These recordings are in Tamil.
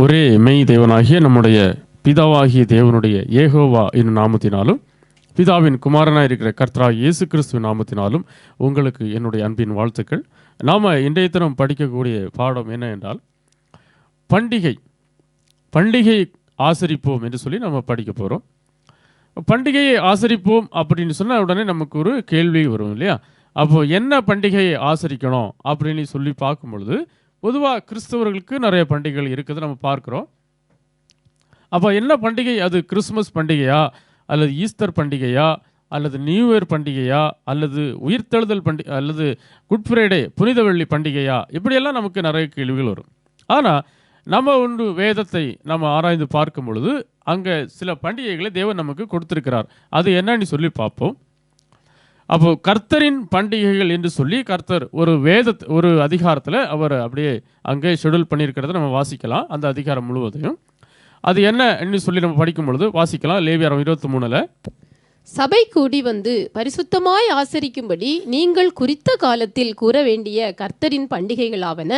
ஒரே மெய் தேவனாகிய நம்முடைய பிதாவாகிய தேவனுடைய ஏகோவா என்னும் நாமத்தினாலும் பிதாவின் குமாரனாக இருக்கிற கர்த்தராகிய இயேசு கிறிஸ்துவின் நாமத்தினாலும் உங்களுக்கு என்னுடைய அன்பின் வாழ்த்துக்கள். நாம் இன்றைய தினம் படிக்கக்கூடிய பாடம் என்ன என்றால் பண்டிகை ஆசரிப்போம் என்று சொல்லி நம்ம படிக்க போகிறோம். பண்டிகையை ஆசரிப்போம் அப்படின்னு சொன்னால் உடனே நமக்கு ஒரு கேள்வி வரும் இல்லையா? அப்போது என்ன பண்டிகையை ஆசரிக்கணும் அப்படின்னு சொல்லி பார்க்கும் பொழுது பொதுவாக கிறிஸ்தவர்களுக்கு நிறைய பண்டிகைகள் இருக்குது நம்ம பார்க்குறோம். அப்போ என்ன பண்டிகை? அது கிறிஸ்மஸ் பண்டிகையா, அல்லது ஈஸ்டர் பண்டிகையா, அல்லது நியூ இயர் பண்டிகையா, அல்லது உயிர்த்தெழுதல் பண்டிகை, அல்லது குட் ஃப்ரைடே புனித வெள்ளி பண்டிகையா? இப்படியெல்லாம் நமக்கு நிறைய கேள்விகள் வரும். ஆனால் நம்ம ஒன்று வேதத்தை நம்ம ஆராய்ந்து பார்க்கும் பொழுது அங்கே சில பண்டிகைகளை தேவன் நமக்கு கொடுத்திருக்கிறார். அது என்னன்னு சொல்லி பார்ப்போம். அப்போது கர்த்தரின் பண்டிகைகள் என்று சொல்லி கர்த்தர் ஒரு அதிகாரத்தில் அவர் அப்படியே அங்கே ஷெடியூல் பண்ணியிருக்கிறத நம்ம வாசிக்கலாம். அந்த அதிகாரம் முழுவதையும் அது என்ன சொல்லி நம்ம படிக்கும் பொழுது வாசிக்கலாம். லேவியராகமம் 23 சபை கூடி வந்து பரிசுத்தமாய் ஆசரிக்கும்படி நீங்கள் குறித்த காலத்தில் கூற வேண்டிய கர்த்தரின் பண்டிகைகளாவன: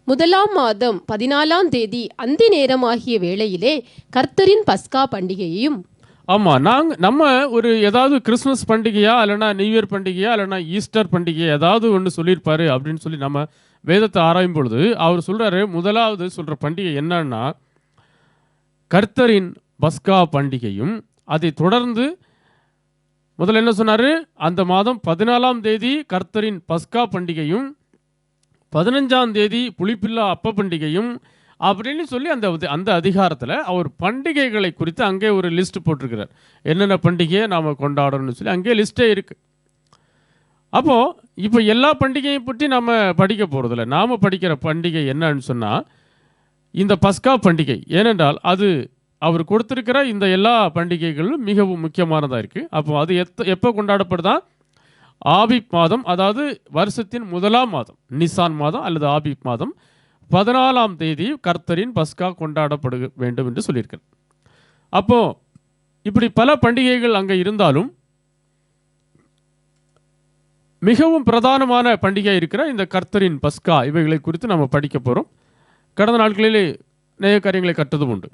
1ஆம் மாதம் 14ஆம் தேதி அந்தி நேரமாகிய வேளையிலே கர்த்தரின் பஸ்கா பண்டிகையையும். ஆமாம், நம்ம ஒரு ஏதாவது கிறிஸ்மஸ் பண்டிகையா, இல்லைனா நியூ இயர் பண்டிகையா, இல்லைனா ஈஸ்டர் பண்டிகையா ஏதாவது ஒன்று சொல்லியிருப்பாரு அப்படின்னு சொல்லி நம்ம வேதத்தை ஆராயும் பொழுது அவர் சொல்கிறாரு, முதலாவது சொல்கிற பண்டிகை என்னன்னா கர்த்தரின் பஸ்கா பண்டிகையும். அதை தொடர்ந்து முதல்ல என்ன சொன்னார்? அந்த மாதம் 14ஆம் தேதி கர்த்தரின் பஸ்கா பண்டிகையும், 15ஆம் தேதி புளிப்பில்லா அப்ப பண்டிகையும் அப்படின்னு சொல்லி அந்த அதிகாரத்தில் அவர் பண்டிகைகளை குறித்து அங்கே ஒரு லிஸ்ட் போட்டிருக்கிறார். என்னென்ன பண்டிகையை நாம் கொண்டாடணும்னு சொல்லி அங்கே லிஸ்ட்டே இருக்குது. அப்போது இப்போ எல்லா பண்டிகையை பற்றி நம்ம படிக்க போகிறதில்ல. நாம் படிக்கிற பண்டிகை என்னன்னு சொன்னால் இந்த பஸ்கா பண்டிகை. ஏனென்றால் அது அவர் கொடுத்துருக்கிற இந்த எல்லா பண்டிகைகளும் மிகவும் முக்கியமானதாக இருக்குது. அப்போ அது எப்போ கொண்டாடப்படுதா? ஆபிப் மாதம், அதாவது வருஷத்தின் 1ஆம் மாதம், நிசான் மாதம் அல்லது ஆபிப் மாதம் 14ஆம் தேதி கர்த்தரின் பஸ்கா கொண்டாடப்பட வேண்டும் என்று சொல்லியிருக்கிறார். அப்போது இப்படி பல பண்டிகைகள் அங்கே இருந்தாலும் மிகவும் பிரதானமான பண்டிகை இருக்கிற இந்த கர்த்தரின் பஸ்கா இவைகளை குறித்து நம்ம படிக்க போகிறோம். கடந்த நாட்களிலே நிறைய காரியங்களை கற்றதும் உண்டு.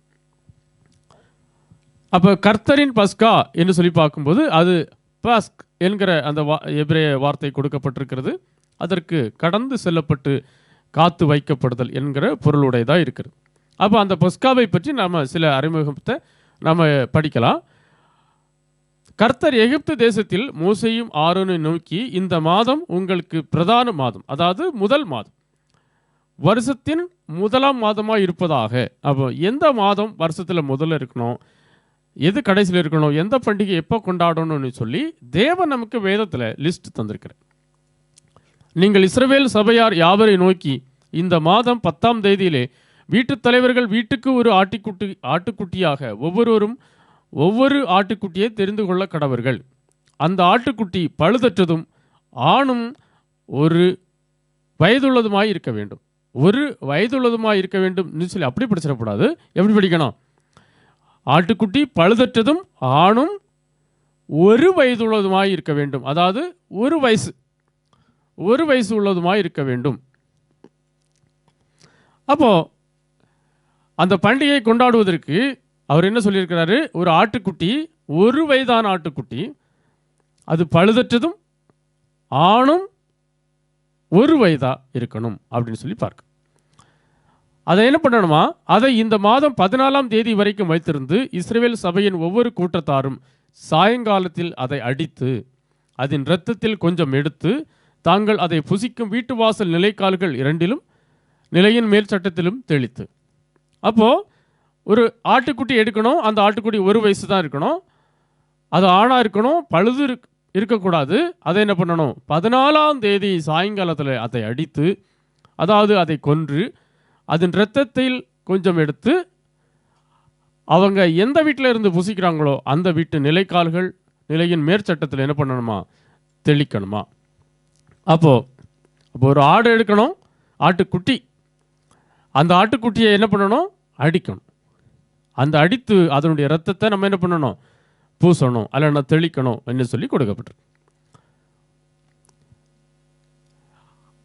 அப்போ கர்த்தரின் பஸ்கா என்று சொல்லி பார்க்கும்போது அது பஸ்க் என்கிற அந்த எபிரேய வார்த்தை கொடுக்கப்பட்டிருக்கிறது. அதற்கு கடந்து செல்லப்பட்டு காத்து வைக்கப்படுதல் என்கிற பொருளுடையதாக இருக்கிறது. அப்போ அந்த பஸ்காவை பற்றி நாம் சில அறிமுகத்தை நாம் படிக்கலாம். கர்த்தர் எகிப்து தேசத்தில் மோசேயும் ஆரோனை நோக்கி, இந்த மாதம் உங்களுக்கு பிரதான மாதம், அதாவது முதல் மாதம், வருஷத்தின் 1ஆம் மாதமாக இருப்பதாக. அப்போ எந்த மாதம் வருஷத்தில் முதல்ல இருக்கணும், எது கடைசியில் இருக்கணும், எந்த பண்டிகை எப்போ கொண்டாடணும்னு சொல்லி தேவன் நமக்கு வேதத்தில் லிஸ்ட் தந்திருக்கிறார். நீங்கள் இஸ்ரவேல் சபையார் யாவரை நோக்கி, இந்த மாதம் 10ஆம் தேதியிலே வீட்டுத் தலைவர்கள் வீட்டுக்கு ஒரு ஆட்டுக்குட்டியாக ஒவ்வொருவரும் ஒவ்வொரு ஆட்டுக்குட்டியை தெரிந்து கொள்ள கடவர்கள். அந்த ஆட்டுக்குட்டி பழுதற்றதும் ஆணும் ஒரு வயதுள்ளதுமாய் இருக்க வேண்டும். ஒரு வயதுள்ளதுமாய் இருக்க வேண்டும் சொல்லி அப்படி படிச்சிடக்கூடாது. எப்படி படிக்கணும்? ஆட்டுக்குட்டி பழுதற்றதும் ஆணும் ஒரு வயதுள்ளதுமாய் இருக்க வேண்டும். அதாவது ஒரு வயசு உள்ளதுமாய் இருக்க வேண்டும். அப்போது அந்த பண்டிகையை கொண்டாடுவதற்கு அவர் என்ன சொல்லியிருக்கிறாரு? ஒரு ஆட்டுக்குட்டி, ஒரு வயதான ஆட்டுக்குட்டி, அது பழுதற்றதும் ஆணும் ஒரு வயதாக இருக்கணும் அப்படின்னு சொல்லி பார்க்க. அதை என்ன பண்ணணுமா? அதை இந்த மாதம் 14ஆம் தேதி வரைக்கும் வைத்திருந்து இஸ்ரவேல் சபையின் ஒவ்வொரு கூட்டத்தாரும் சாயங்காலத்தில் அதை அடித்து அதன் இரத்தத்தில் கொஞ்சம் எடுத்து தாங்கள் அதை புசிக்கும் வீட்டு வாசல் நிலைக்கால்கள் இரண்டிலும் நிலையின் மேல் சட்டத்திலும் தெளித்து. அப்போது ஒரு ஆட்டுக்குட்டி எடுக்கணும். அந்த ஆட்டுக்குட்டி ஒரு வயசு தான் இருக்கணும். அது ஆணாக இருக்கணும், பழுது இருக்கக்கூடாது. அதை என்ன பண்ணணும்? 14ஆம் தேதி சாயங்காலத்தில் அதை அடித்து, அதாவது அதை கொன்று அதன் இரத்தத்தில் கொஞ்சம் எடுத்து அவங்க எந்த வீட்டில் இருந்து புசிக்கிறாங்களோ அந்த வீட்டு நிலைக்கால்கள் நிலையின் மேற்சட்டத்தில் என்ன பண்ணணுமா? தெளிக்கணுமா? அப்போது ஒரு ஆடு எடுக்கணும், ஆட்டுக்குட்டி. அந்த ஆட்டுக்குட்டியை என்ன பண்ணணும்? அடிக்கணும். அந்த அடித்து அதனுடைய இரத்தத்தை நம்ம என்ன பண்ணணும்? பூசணும், அல்லனா தெளிக்கணும் என்று சொல்லி கொடுக்கப்பட்டிருக்கு.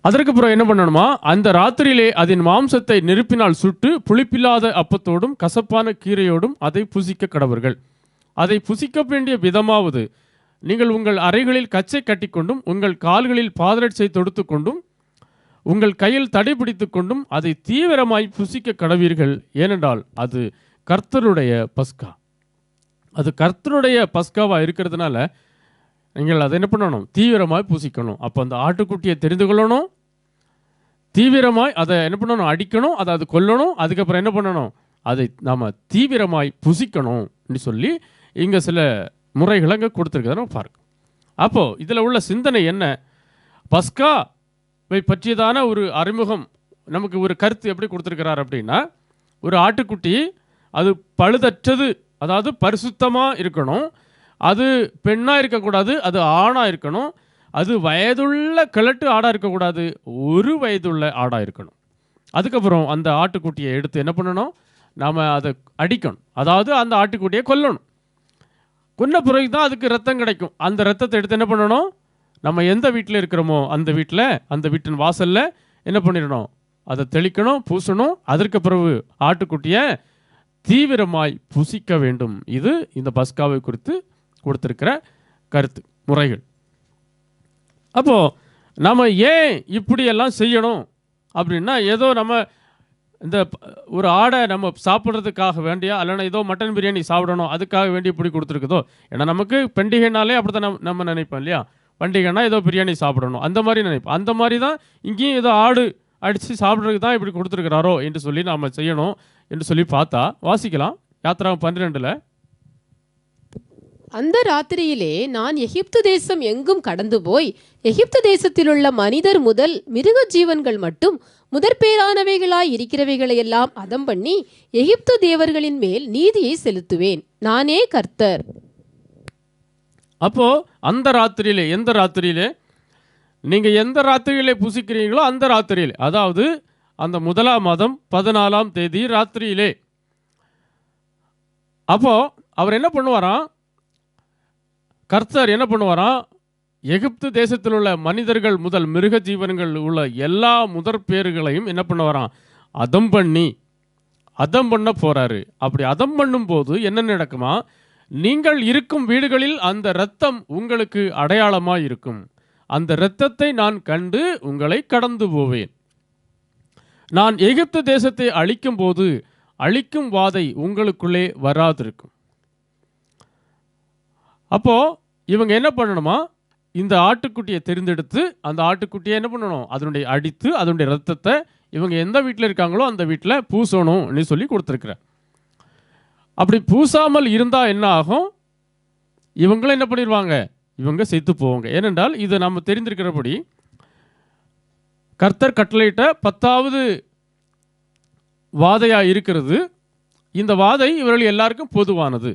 அதற்கு பிறகு என்ன பண்ணணுமா, அந்த ராத்திரியிலே அதன் மாம்சத்தை நெருப்பினால் சுட்டு புளிப்பில்லாத அப்பத்தோடும் கசப்பான கீரையோடும் அதை புசிக்க கடவர்கள். அதை புசிக்க வேண்டிய விதமாவது, நீங்கள் உங்கள் அறைகளில் கச்சை கட்டிக்கொண்டும் உங்கள் கால்களில் பாதரட்சை தொடுத்து கொண்டும் உங்கள் கையில் தடை பிடித்து கொண்டும் அதை தீவிரமாய் புசிக்க கடவீர்கள். ஏனென்றால் அது கர்த்தருடைய பஸ்கா. அது கர்த்தருடைய பஸ்காவாக இருக்கிறதுனால நீங்கள் அதை என்ன பண்ணணும், தீவிரமாய் புசிக்கணும். அப்போ அந்த ஆட்டுக்குட்டியை தெரிந்து கொள்ளணும், தீவிரமாய் அதை என்ன பண்ணணும், அடிக்கணும், அதை அது கொல்லணும், அதுக்கப்புறம் என்ன பண்ணணும், அதை நாம் தீவிரமாய் புசிக்கணும் சொல்லி இங்கே சில முறைகளை அங்கே கொடுத்துருக்கிறத நம்ம பார்க்கணும். அப்போது இதில் உள்ள சிந்தனை என்ன, பஸ்காவை பற்றியதான ஒரு அறிமுகம், நமக்கு ஒரு கருத்து எப்படி கொடுத்துருக்கிறார் அப்படின்னா, ஒரு ஆட்டுக்குட்டி அது பழுதற்றது, அதாவது பரிசுத்தமாக இருக்கணும், அது பெண்ணாக இருக்கக்கூடாது, அது ஆணாக இருக்கணும், அது வயதுள்ள கிழட்டு ஆடாக இருக்கக்கூடாது, ஒரு வயதுள்ள ஆடாக இருக்கணும். அதுக்கப்புறம் அந்த ஆட்டுக்குட்டியை எடுத்து என்ன பண்ணணும், நாம் அதை அடிக்கணும், அதாவது அந்த ஆட்டுக்குட்டியை கொல்லணும். கொன்ன பிறகு தான் அதுக்கு ரத்தம் கிடைக்கும். அந்த ரத்தத்தை எடுத்து என்ன பண்ணணும், நம்ம எந்த வீட்டில் இருக்கிறோமோ அந்த வீட்டில், அந்த வீட்டின் வாசலில் என்ன பண்ணிடணும், அதை தெளிக்கணும், பூசணும். அதற்கு பிறகு ஆட்டுக்குட்டியை தீவிரமாய் புசிக்க வேண்டும். இது இந்த பஸ்காவை குறித்து கொடுத்திருக்கிற கருத்து முறைகள். அப்போது நம்ம ஏன் இப்படியெல்லாம் செய்யணும் அப்படின்னா, ஏதோ நம்ம இந்த ஒரு ஆடை நம்ம சாப்பிட்றதுக்காக வேண்டியா, இல்லைன்னா ஏதோ மட்டன் பிரியாணி சாப்பிடணும் அதுக்காக வேண்டி இப்படி கொடுத்துருக்குதோ. ஏன்னா நமக்கு பண்டிகைனாலே அப்படி தான் நம்ம நினைப்போம் இல்லையா, பண்டிகைனா ஏதோ பிரியாணி சாப்பிடணும் அந்த மாதிரி நினைப்போம். அந்த மாதிரி தான் இங்கேயும் ஏதோ ஆடு அடித்து சாப்பிட்றதுக்கு தான் இப்படி கொடுத்துருக்கிறாரோ என்று சொல்லி நாம் செய்யணும் என்று சொல்லி பார்த்தா வாசிக்கலாம். யாத்திராகமம் 12 அந்த ராத்திரியிலே நான் எகிப்து தேசம் எங்கும் கடந்து போய் எகிப்து தேசத்திலுள்ள மனிதர் முதல் மிருக ஜீவன்கள் மட்டும் முதற்பேரானவைகளாய் இருக்கிறவைகளையெல்லாம் அதம் பண்ணி எகிப்து தேவர்களின் மேல் நீதியை செலுத்துவேன். நானே கர்த்தர். அப்போ அந்த ராத்திரியிலே, எந்த ராத்திரியிலே, நீங்கள் எந்த ராத்திரியிலே புசிக்கிறீங்களோ அந்த ராத்திரியிலே, அதாவது அந்த 1ஆம் மாதம் 14ஆம் தேதி ராத்திரியிலே. அப்போ அவர் என்ன பண்ணுவாராம், கர்த்தர் என்ன பண்ணுவாராம், எகிப்து தேசத்தில் உள்ள மனிதர்கள் முதல் மிருக ஜீவன்கள் உள்ள எல்லா முதற் பேர்களையும் என்ன பண்ணுவாராம், அதம் பண்ண போறாரு. அப்படி அதம் பண்ணும்போது என்ன நடக்குமா, நீங்கள் இருக்கும் வீடுகளில் அந்த இரத்தம் உங்களுக்கு அடையாளமாய் இருக்கும். அந்த இரத்தத்தை நான் கண்டு உங்களை கடந்து போவேன். நான் எகிப்து தேசத்தை அழிக்கும் போது அழிக்கும் வாதை உங்களுக்குள்ளே வராதிருக்கும். அப்போ இவங்க என்ன பண்ணணுமா, இந்த ஆட்டுக்குட்டியை தெரிந்தெடுத்து அந்த ஆட்டுக்குட்டியை என்ன பண்ணணும், அதனுடைய அடித்து அதனுடைய ரத்தத்தை இவங்க எந்த வீட்டில் இருக்காங்களோ அந்த வீட்டில் பூசணும்னு சொல்லி கொடுத்துருக்குறேன். அப்படி பூசாமல் இருந்தால் என்ன ஆகும், இவங்களும் என்ன பண்ணிடுவாங்க, இவங்க செத்து போவாங்க. ஏனென்றால் இது நம்ம தெரிந்திருக்கிறபடி கர்த்தர் கட்டளையிட்ட 10வது வாதையாக இருக்கிறது. இந்த வாதை இவர்கள் எல்லாருக்கும் பொதுவானது.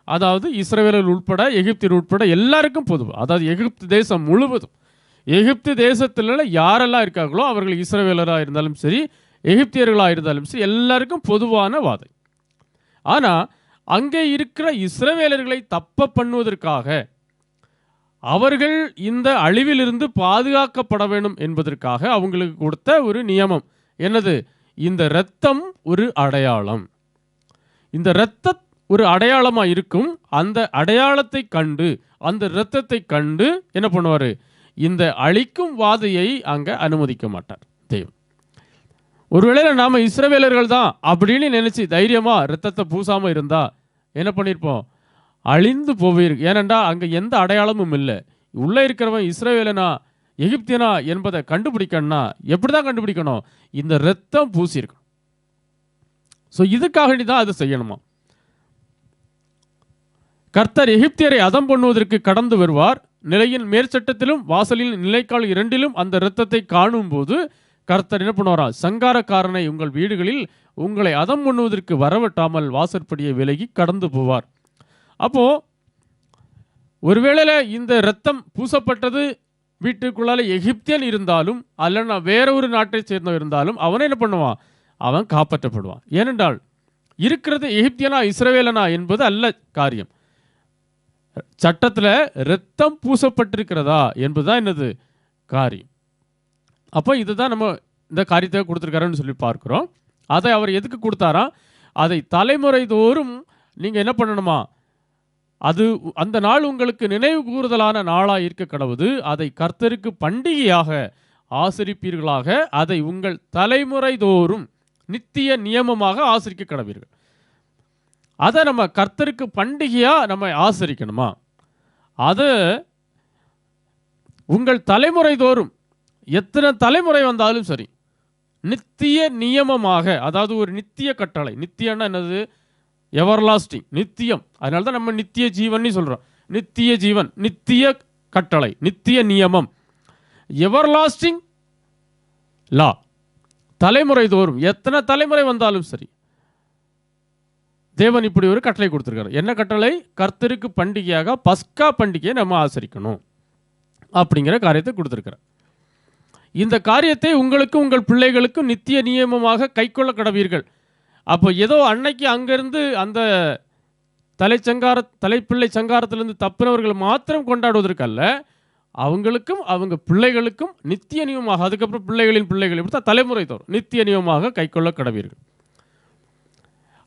அதாவது இஸ்ரவேலர் உட்பட எகிப்தியர் உட்பட எல்லாருக்கும் பொது. அதாவது எகிப்து தேசம் முழுவதும், எகிப்து தேசத்தில் யாரெல்லாம் இருக்காங்களோ அவர்கள் இஸ்ரவேலராக இருந்தாலும் சரி எகிப்தியர்களாக இருந்தாலும் சரி எல்லாருக்கும் பொதுவான வாதை. ஆனால் அங்கே இருக்கிற இஸ்ரவேலர்களை தப்ப பண்ணுவதற்காக, அவர்கள் இந்த அழிவிலிருந்து பாதுகாக்கப்பட வேண்டும் என்பதற்காக அவங்களுக்கு கொடுத்த ஒரு நியமம் என்னது, இந்த இரத்தம் ஒரு அடையாளம். இந்த இரத்த ஒரு அடையாளமாக இருக்கும். அந்த அடையாளத்தை கண்டு, அந்த இரத்தத்தை கண்டு என்ன பண்ணுவார், இந்த அழிக்கும் வாதையை அங்கே அனுமதிக்க மாட்டார் தெய்வம். ஒருவேளை நாம் இஸ்ரவேலர்கள் தான் அப்படின்னு நினச்சி தைரியமாக இரத்தத்தை பூசாமல் இருந்தால் என்ன பண்ணியிருப்போம், அழிந்து போவீர்கள். ஏனென்றா அங்கே எந்த அடையாளமும் இல்லை. உள்ளே இருக்கிறவன் இஸ்ரவேலனா எகிப்தியனா என்பதை கண்டுபிடிக்கணும்னா எப்படி தான் கண்டுபிடிக்கணும், இந்த இரத்தம் பூசியிருக்கணும். ஸோ இதுக்காக தான் அதை செய்யணுமா. கர்த்தர் எகிப்தியரை அதம் பண்ணுவதற்கு கடந்து வருவார். நிலையின் மேற்சட்டத்திலும் வாசலின் நிலைக்கால் 2லும் அந்த இரத்தத்தை காணும் போது கர்த்தர் என்ன பண்ணுவாரா, சங்காரக்காரனை உங்கள் வீடுகளில் உங்களை அதம் பண்ணுவதற்கு வரவட்டாமல் வாசற்படியை விலகி கடந்து போவார். அப்போ ஒருவேளை இந்த இரத்தம் பூசப்பட்டது வீட்டுக்குள்ளால எகிப்தியன் இருந்தாலும் அல்லனா வேற ஒரு நாட்டை சேர்ந்தவன் இருந்தாலும் அவனை என்ன பண்ணுவான், அவன் காப்பாற்றப்படுவான். ஏனென்றால் இருக்கிறது எகிப்தியனா இஸ்ரவேலனா என்பது அல்ல காரியம், சட்டத்தில் இரத்தம் பூசப்பட்டிருக்கிறதா என்பதுதான் என்னது காரியம். அப்போ இதுதான் நம்ம இந்த காரியத்தை கொடுத்துருக்காருன்னு சொல்லி பார்க்குறோம். அதை அவர் எதுக்கு கொடுத்தாராம்? அதை தலைமுறை தோறும் நீங்கள் என்ன பண்ணணுமா, அது அந்த நாள் உங்களுக்கு நினைவு கூறுதலான நாளாக இருக்க கடவுது. அதை கர்த்தருக்கு பண்டிகையாக ஆசரிப்பீர்களாக, அதை உங்கள் தலைமுறை தோறும் நித்திய நியமமாக ஆசரிக்க கடவீர்கள். அதை நம்ம கர்த்தருக்கு பண்டிகையாக நம்ம ஆசரிக்கணுமா, அதை உங்கள் தலைமுறை தோறும் எத்தனை தலைமுறை வந்தாலும் சரி நித்திய நியமமாக, அதாவது ஒரு நித்திய கட்டளை. நித்தியன்னா என்னது? எவர்லாஸ்டிங், நித்தியம். அதனால தான் நம்ம நித்திய ஜீவன் சொல்கிறோம். நித்திய ஜீவன், நித்திய கட்டளை, நித்திய நியமம், எவர்லாஸ்டிங் லா. தலைமுறை தோறும் எத்தனை தலைமுறை வந்தாலும் சரி தேவன் இப்படி ஒரு கட்டளை கொடுத்துருக்காரு. என்ன கட்டளை? கர்த்தருக்கு பண்டிகையாக பஸ்கா பண்டிகையை நம்ம ஆசரிக்கணும் அப்படிங்கிற காரியத்தை கொடுத்துருக்கிறார். இந்த காரியத்தை உங்களுக்கும் உங்கள் பிள்ளைகளுக்கும் நித்திய நியமமாக கைக்கொள்ள கடவீர்கள். அப்போ ஏதோ அன்னைக்கு அங்கேருந்து அந்த தலைப்பிள்ளை சங்காரத்திலிருந்து தப்பினவர்கள் மாத்திரம் கொண்டாடுவதற்கல்ல, அவங்களுக்கும் அவங்க பிள்ளைகளுக்கும் நித்திய நியமமாக, அதுக்கப்புறம் பிள்ளைகளின் பிள்ளைகள், இப்படி தான் தலைமுறை தோறும் நித்திய நியமமாக கைக்கொள்ள கடவீர்கள்.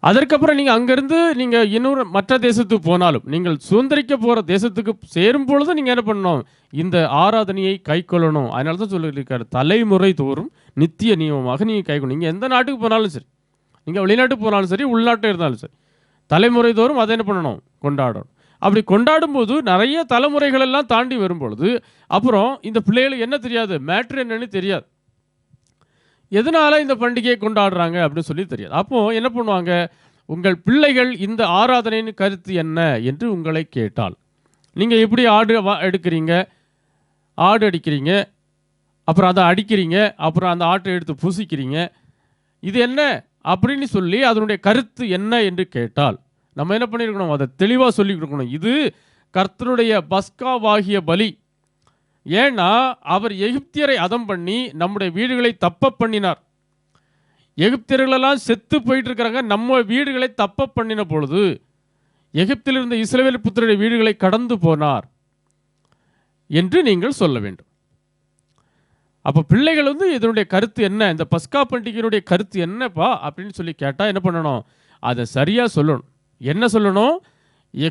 அதற்கப்புறம் நீங்கள் அங்கேருந்து நீங்கள் இன்னொரு மற்ற தேசத்துக்கு போனாலும், நீங்கள் சுதந்திரிக்க போகிற தேசத்துக்கு சேரும் பொழுது நீங்கள் என்ன பண்ணணும்? இந்த ஆராதனையை கைக்கொள்ளணும். அதனால தான் சொல்லியிருக்காரு, தலைமுறை தோறும் நித்திய நியமமாக நீங்கள் கைக்கொள்ளணும். நீங்கள் எந்த நாட்டுக்கு போனாலும் சரி, நீங்கள் வெளிநாட்டுக்கு போனாலும் சரி, உள்நாட்டில் இருந்தாலும் சரி, தலைமுறை தோறும் அதை என்ன பண்ணணும்? கொண்டாடணும். அப்படி கொண்டாடும் போது நிறைய தலைமுறைகள் எல்லாம் தாண்டி வரும்பொழுது அப்புறம் இந்த பிள்ளைகளுக்கு என்ன தெரியாது? மேட்ரு என்னன்னு தெரியாது. எதனால இந்த பண்டிகையை கொண்டாடுறாங்க அப்படின்னு சொல்லி தெரியாது. அப்போ என்ன பண்ணுவாங்க? உங்கள் பிள்ளைகள் இந்த ஆராதனையின் கருத்து என்ன என்று உங்களை கேட்டால், நீங்கள் எப்படி ஆடு எடுக்கிறீங்க, ஆடு அடிக்கிறீங்க, அப்புறம் அதை அடிக்கிறீங்க, அப்புறம் அந்த ஆட்டை எடுத்து புசிக்கிறீங்க, இது என்ன அப்படின்னு சொல்லி அதனுடைய கருத்து என்ன என்று கேட்டால் நம்ம என்ன பண்ணியிருக்கணும்? அதை தெளிவாக சொல்லி கொடுக்கணும். இது கர்த்தருடைய பஸ்காவாகிய பலி. ஏன்னா அவர் எகிப்தியரை அதம் பண்ணி நம்முடைய வீடுகளை தப்ப பண்ணினார். எகிப்தியர்களெல்லாம் செத்து போயிட்டு இருக்கிறாங்க. நம்ம வீடுகளை தப்ப பண்ணின பொழுது எகிப்தில் இருந்த இஸ்ரவேல் புத்திரருடைய வீடுகளை கடந்து போனார் என்று நீங்கள் சொல்ல வேண்டும். அப்போ பிள்ளைகள் இதனுடைய கருத்து என்ன, இந்த பஸ்கா பண்டிகையினுடைய கருத்து என்னப்பா அப்படின்னு சொல்லி கேட்டால் என்ன பண்ணணும்? அதை சரியாக சொல்லணும். என்ன சொல்லணும்?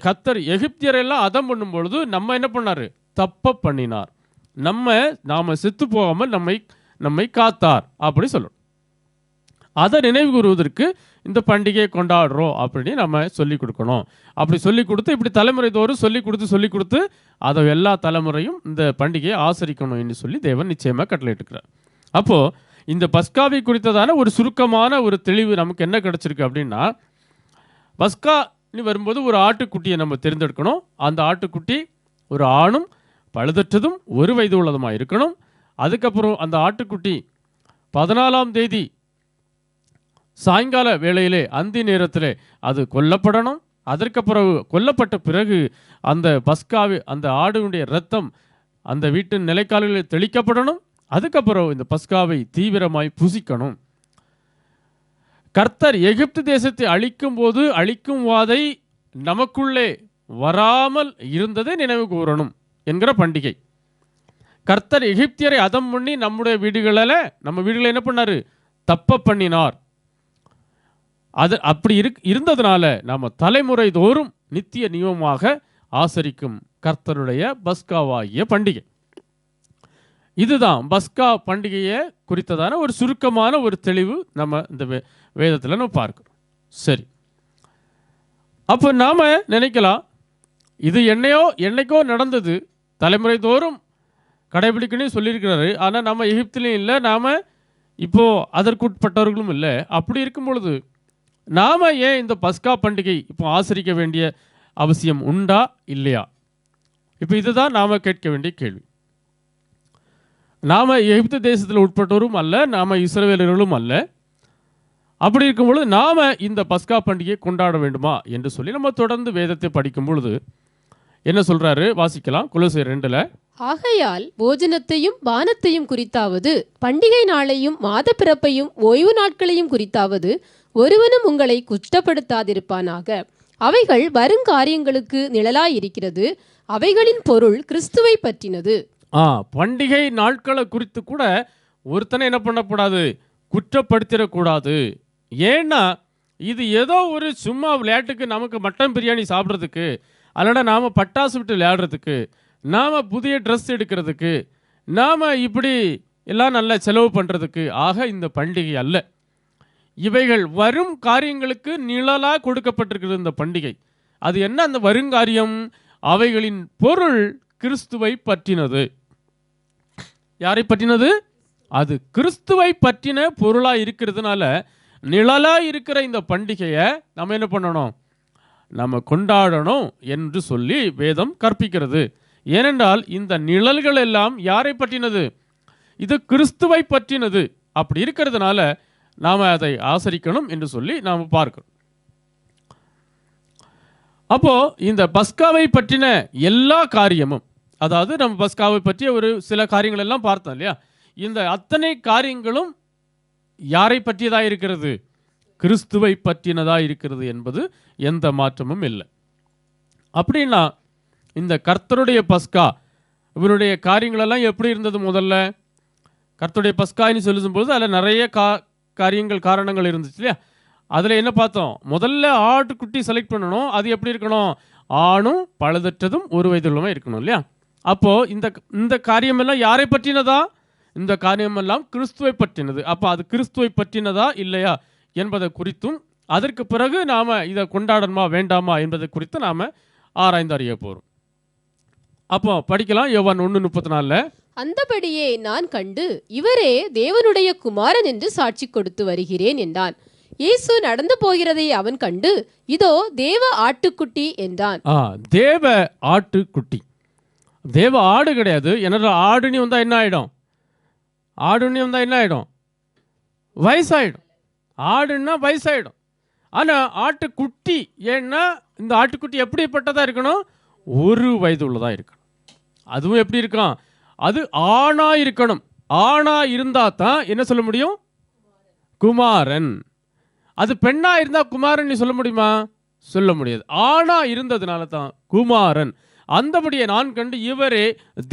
கர்த்தர் எகிப்தியரெல்லாம் அதம் பண்ணும் பொழுது நம்ம என்ன பண்ணார்? தப்ப பண்ணினார். நாம் செத்து போகாமல் நம்மை காத்தார் அப்படி சொல்லணும். அதை நினைவு கூறுவதற்கு இந்த பண்டிகையை கொண்டாடுறோம் அப்படின்னு நம்ம சொல்லிக் கொடுக்கணும். அப்படி சொல்லிக் கொடுத்து இப்படி தலைமுறை தோறும் சொல்லிக் கொடுத்து அதை எல்லா தலைமுறையும் இந்த பண்டிகையை ஆசரிக்கணும் என்று சொல்லி தேவன் நிச்சயமாக கட்டளையிட்டுக்கிறார். அப்போது இந்த பஸ்காவை குறித்ததான ஒரு சுருக்கமான ஒரு தெளிவு நமக்கு என்ன கிடச்சிருக்கு அப்படின்னா, பஸ்கான்னு வரும்போது ஒரு ஆட்டுக்குட்டியை நம்ம தேர்ந்தெடுக்கணும். அந்த ஆட்டுக்குட்டி ஒரு ஆணும் பழுதற்றதும் 1 வயது உள்ளதுமாக இருக்கணும். அதுக்கப்புறம் அந்த ஆட்டுக்குட்டி 14ஆம் தேதி சாயங்கால வேளையிலே அந்தி நேரத்தில் அது கொல்லப்படணும். அதற்கப்புறம் கொல்லப்பட்ட பிறகு அந்த அந்த ஆடுடைய இரத்தம் அந்த வீட்டின் நிலைக்கால்களில் தெளிக்கப்படணும். அதுக்கப்புறம் இந்த பஸ்காவை தீவிரமாய் புசிக்கணும். கர்த்தர் எகிப்து தேசத்தை அழிக்கும் போது அழிக்கும் வாதை நமக்குள்ளே வராமல் இருந்ததை நினைவு கூறணும் என்கிற பண்டிகை. கர்த்தர் எகிப்தியரை அதம் பண்ணி நம்முடைய வீடுகளில் நம்ம வீடுகளை என்ன பண்ணார்? தப்ப பண்ணினார். அது அப்படி இருந்ததுனால நாம் தலைமுறை தோறும் நித்திய நியமமாக ஆசரிக்கும் கர்த்தருடைய பஸ்காவாகிய பண்டிகை. இதுதான் பஸ்கா பண்டிகையை குறித்ததான ஒரு சுருக்கமான ஒரு தெளிவு நம்ம இந்த வேதத்தில் நம்ம பார்க்கிறோம். சரி, அப்போ நாம் நினைக்கலாம், இது என்னைக்கோ நடந்தது, தலைமுறை தோறும் கடைபிடிக்கணும்னு சொல்லியிருக்கிறாரு. ஆனால் நம்ம எகிப்திலையும் இல்லை, நாம் இப்போது அதற்குட்பட்டவர்களும் இல்லை. அப்படி இருக்கும் பொழுது நாம் ஏன் இந்த பஸ்கா பண்டிகை இப்போ ஆசரிக்க வேண்டிய அவசியம் உண்டா இல்லையா? இப்போ இதுதான் நாம் கேட்க வேண்டிய கேள்வி. நாம் எகிப்து தேசத்தில் உட்பட்டவரும் அல்ல, நாம் இஸ்ரவேலர்களும் அல்ல. அப்படி இருக்கும் பொழுது நாம் இந்த பஸ்கா பண்டிகையை கொண்டாட வேண்டுமா என்று சொல்லி நம்ம தொடர்ந்து வேதத்தை படிக்கும் பொழுது என்ன சொல்றாரு? வாசிக்கலாம். கொலோசியர் 2. ஆகையால் போஜனத்தையும் பானத்தையும் குறித்தாவது பண்டிகை நாளையும் மாத பிறப்பையும் ஓய்வு நாட்களையும் குறித்தாவது ஒருவனும் உங்களை குற்றப்படுத்தாதிருப்பானாக. அவைகள் வருங்காரியங்களுக்கு நிழலாயிருக்கிறது, அவைகளின் பொருள் கிறிஸ்துவை பற்றினது. பண்டிகை நாட்களை குறித்து கூட ஒருத்தனை என்ன பண்ணக்கூடாது, குற்றப்படுத்திடக்கூடாது. ஏன்னா இது ஏதோ ஒரு சும்மா விளையாட்டுக்கு, நமக்கு மட்டன் பிரியாணி சாப்பிட்றதுக்கு, அல்லடா நாம் பட்டாசு விட்டு விளையாடுறதுக்கு, நாம் புதிய ட்ரெஸ் எடுக்கிறதுக்கு, நாம் இப்படி எல்லாம் நல்லா செலவு பண்ணுறதுக்கு ஆக இந்த பண்டிகை அல்ல. இவைகள் வரும் காரியங்களுக்கு நிழலாக கொடுக்கப்பட்டிருக்கிறது இந்த பண்டிகை. அது என்ன அந்த வருங்காரியம்? அவைகளின் பொருள் கிறிஸ்துவை பற்றினது. யாரை பற்றினது? அது கிறிஸ்துவை பற்றின பொருளாக இருக்கிறதுனால நிழலாக இருக்கிற இந்த பண்டிகையை நம்ம என்ன பண்ணணும், நம்ம கொண்டாடணும் என்று சொல்லி வேதம் கற்பிக்கிறது. ஏனென்றால் இந்த நிழல்கள் எல்லாம் யாரை பற்றினது? இது கிறிஸ்துவை பற்றினது. அப்படி இருக்கிறதுனால நாம் அதை ஆசரிக்கணும் என்று சொல்லி நாம் பார்க்கிறோம். அப்போ இந்த பஸ்காவை பற்றின எல்லா காரியமும், அதாவது நம்ம பஸ்காவை பற்றிய ஒரு சில காரியங்கள் எல்லாம் பார்த்தோம் இல்லையா, இந்த அத்தனை காரியங்களும் யாரை பற்றியதாக இருக்கிறது? கிறிஸ்துவை பற்றினதாக இருக்கிறது என்பது எந்த மாற்றமும் இல்லை. அப்படின்னா இந்த கர்த்தருடைய பஸ்கா இவருடைய காரியங்களெல்லாம் எப்படி இருந்தது? முதல்ல கர்த்தருடைய பஸ்கான்னு சொல்லும்போது அதில் நிறைய காரணங்கள் இருந்துச்சு இல்லையா. அதில் என்ன பார்த்தோம்? முதல்ல ஆட்டுக்குட்டி செலக்ட் பண்ணணும். அது எப்படி இருக்கணும்? ஆணும் பழுதற்றதும் ஒரு வயதுள்ளமா இருக்கணும் இல்லையா. அப்போது இந்த காரியமெல்லாம் யாரை பற்றினதா? இந்த காரியமெல்லாம் கிறிஸ்துவை பற்றினது. அப்போ அது கிறிஸ்துவை பற்றினதா இல்லையா என்பதை குறித்தும், அதற்கு பிறகு நாம் இதை கொண்டாடணுமா வேண்டாமா என்பதை குறித்து நாம் ஆராய்ந்து அறிய போகிறோம். அப்போ படிக்கலாம். யோவான் 1:34. அந்தபடியே நான் கண்டு இவரே தேவனுடைய குமாரன் என்று சாட்சி கொடுத்து வருகிறேன் என்றான். இயேசு நடந்து போகிறதை அவன் கண்டு, இதோ தேவ ஆட்டுக்குட்டி என்றான். தேவ ஆட்டுக்குட்டி. தேவ ஆடு கிடையாது. ஏன்னா ஆடுனி வந்தா என்ன ஆயிடும்? ஆடுனி வந்தா என்ன ஆயிடும்? வயசாயிடும். ஆடுன்னா வயசாயிடும். ஆனால் ஆட்டுக்குட்டி, ஏன்னா இந்த ஆட்டுக்குட்டி எப்படிப்பட்டதாக இருக்கணும்? ஒரு வயது உள்ளதாக இருக்கணும். அதுவும் எப்படி இருக்கான்? அது ஆணா இருக்கணும். ஆணா இருந்தா தான் என்ன சொல்ல முடியும்? குமாரன். அது பெண்ணா இருந்தா குமாரன் நீ சொல்ல முடியுமா? சொல்ல முடியாது. ஆணா இருந்ததுனால தான் குமாரன். அந்தபடியே நான் கண்டு இவரே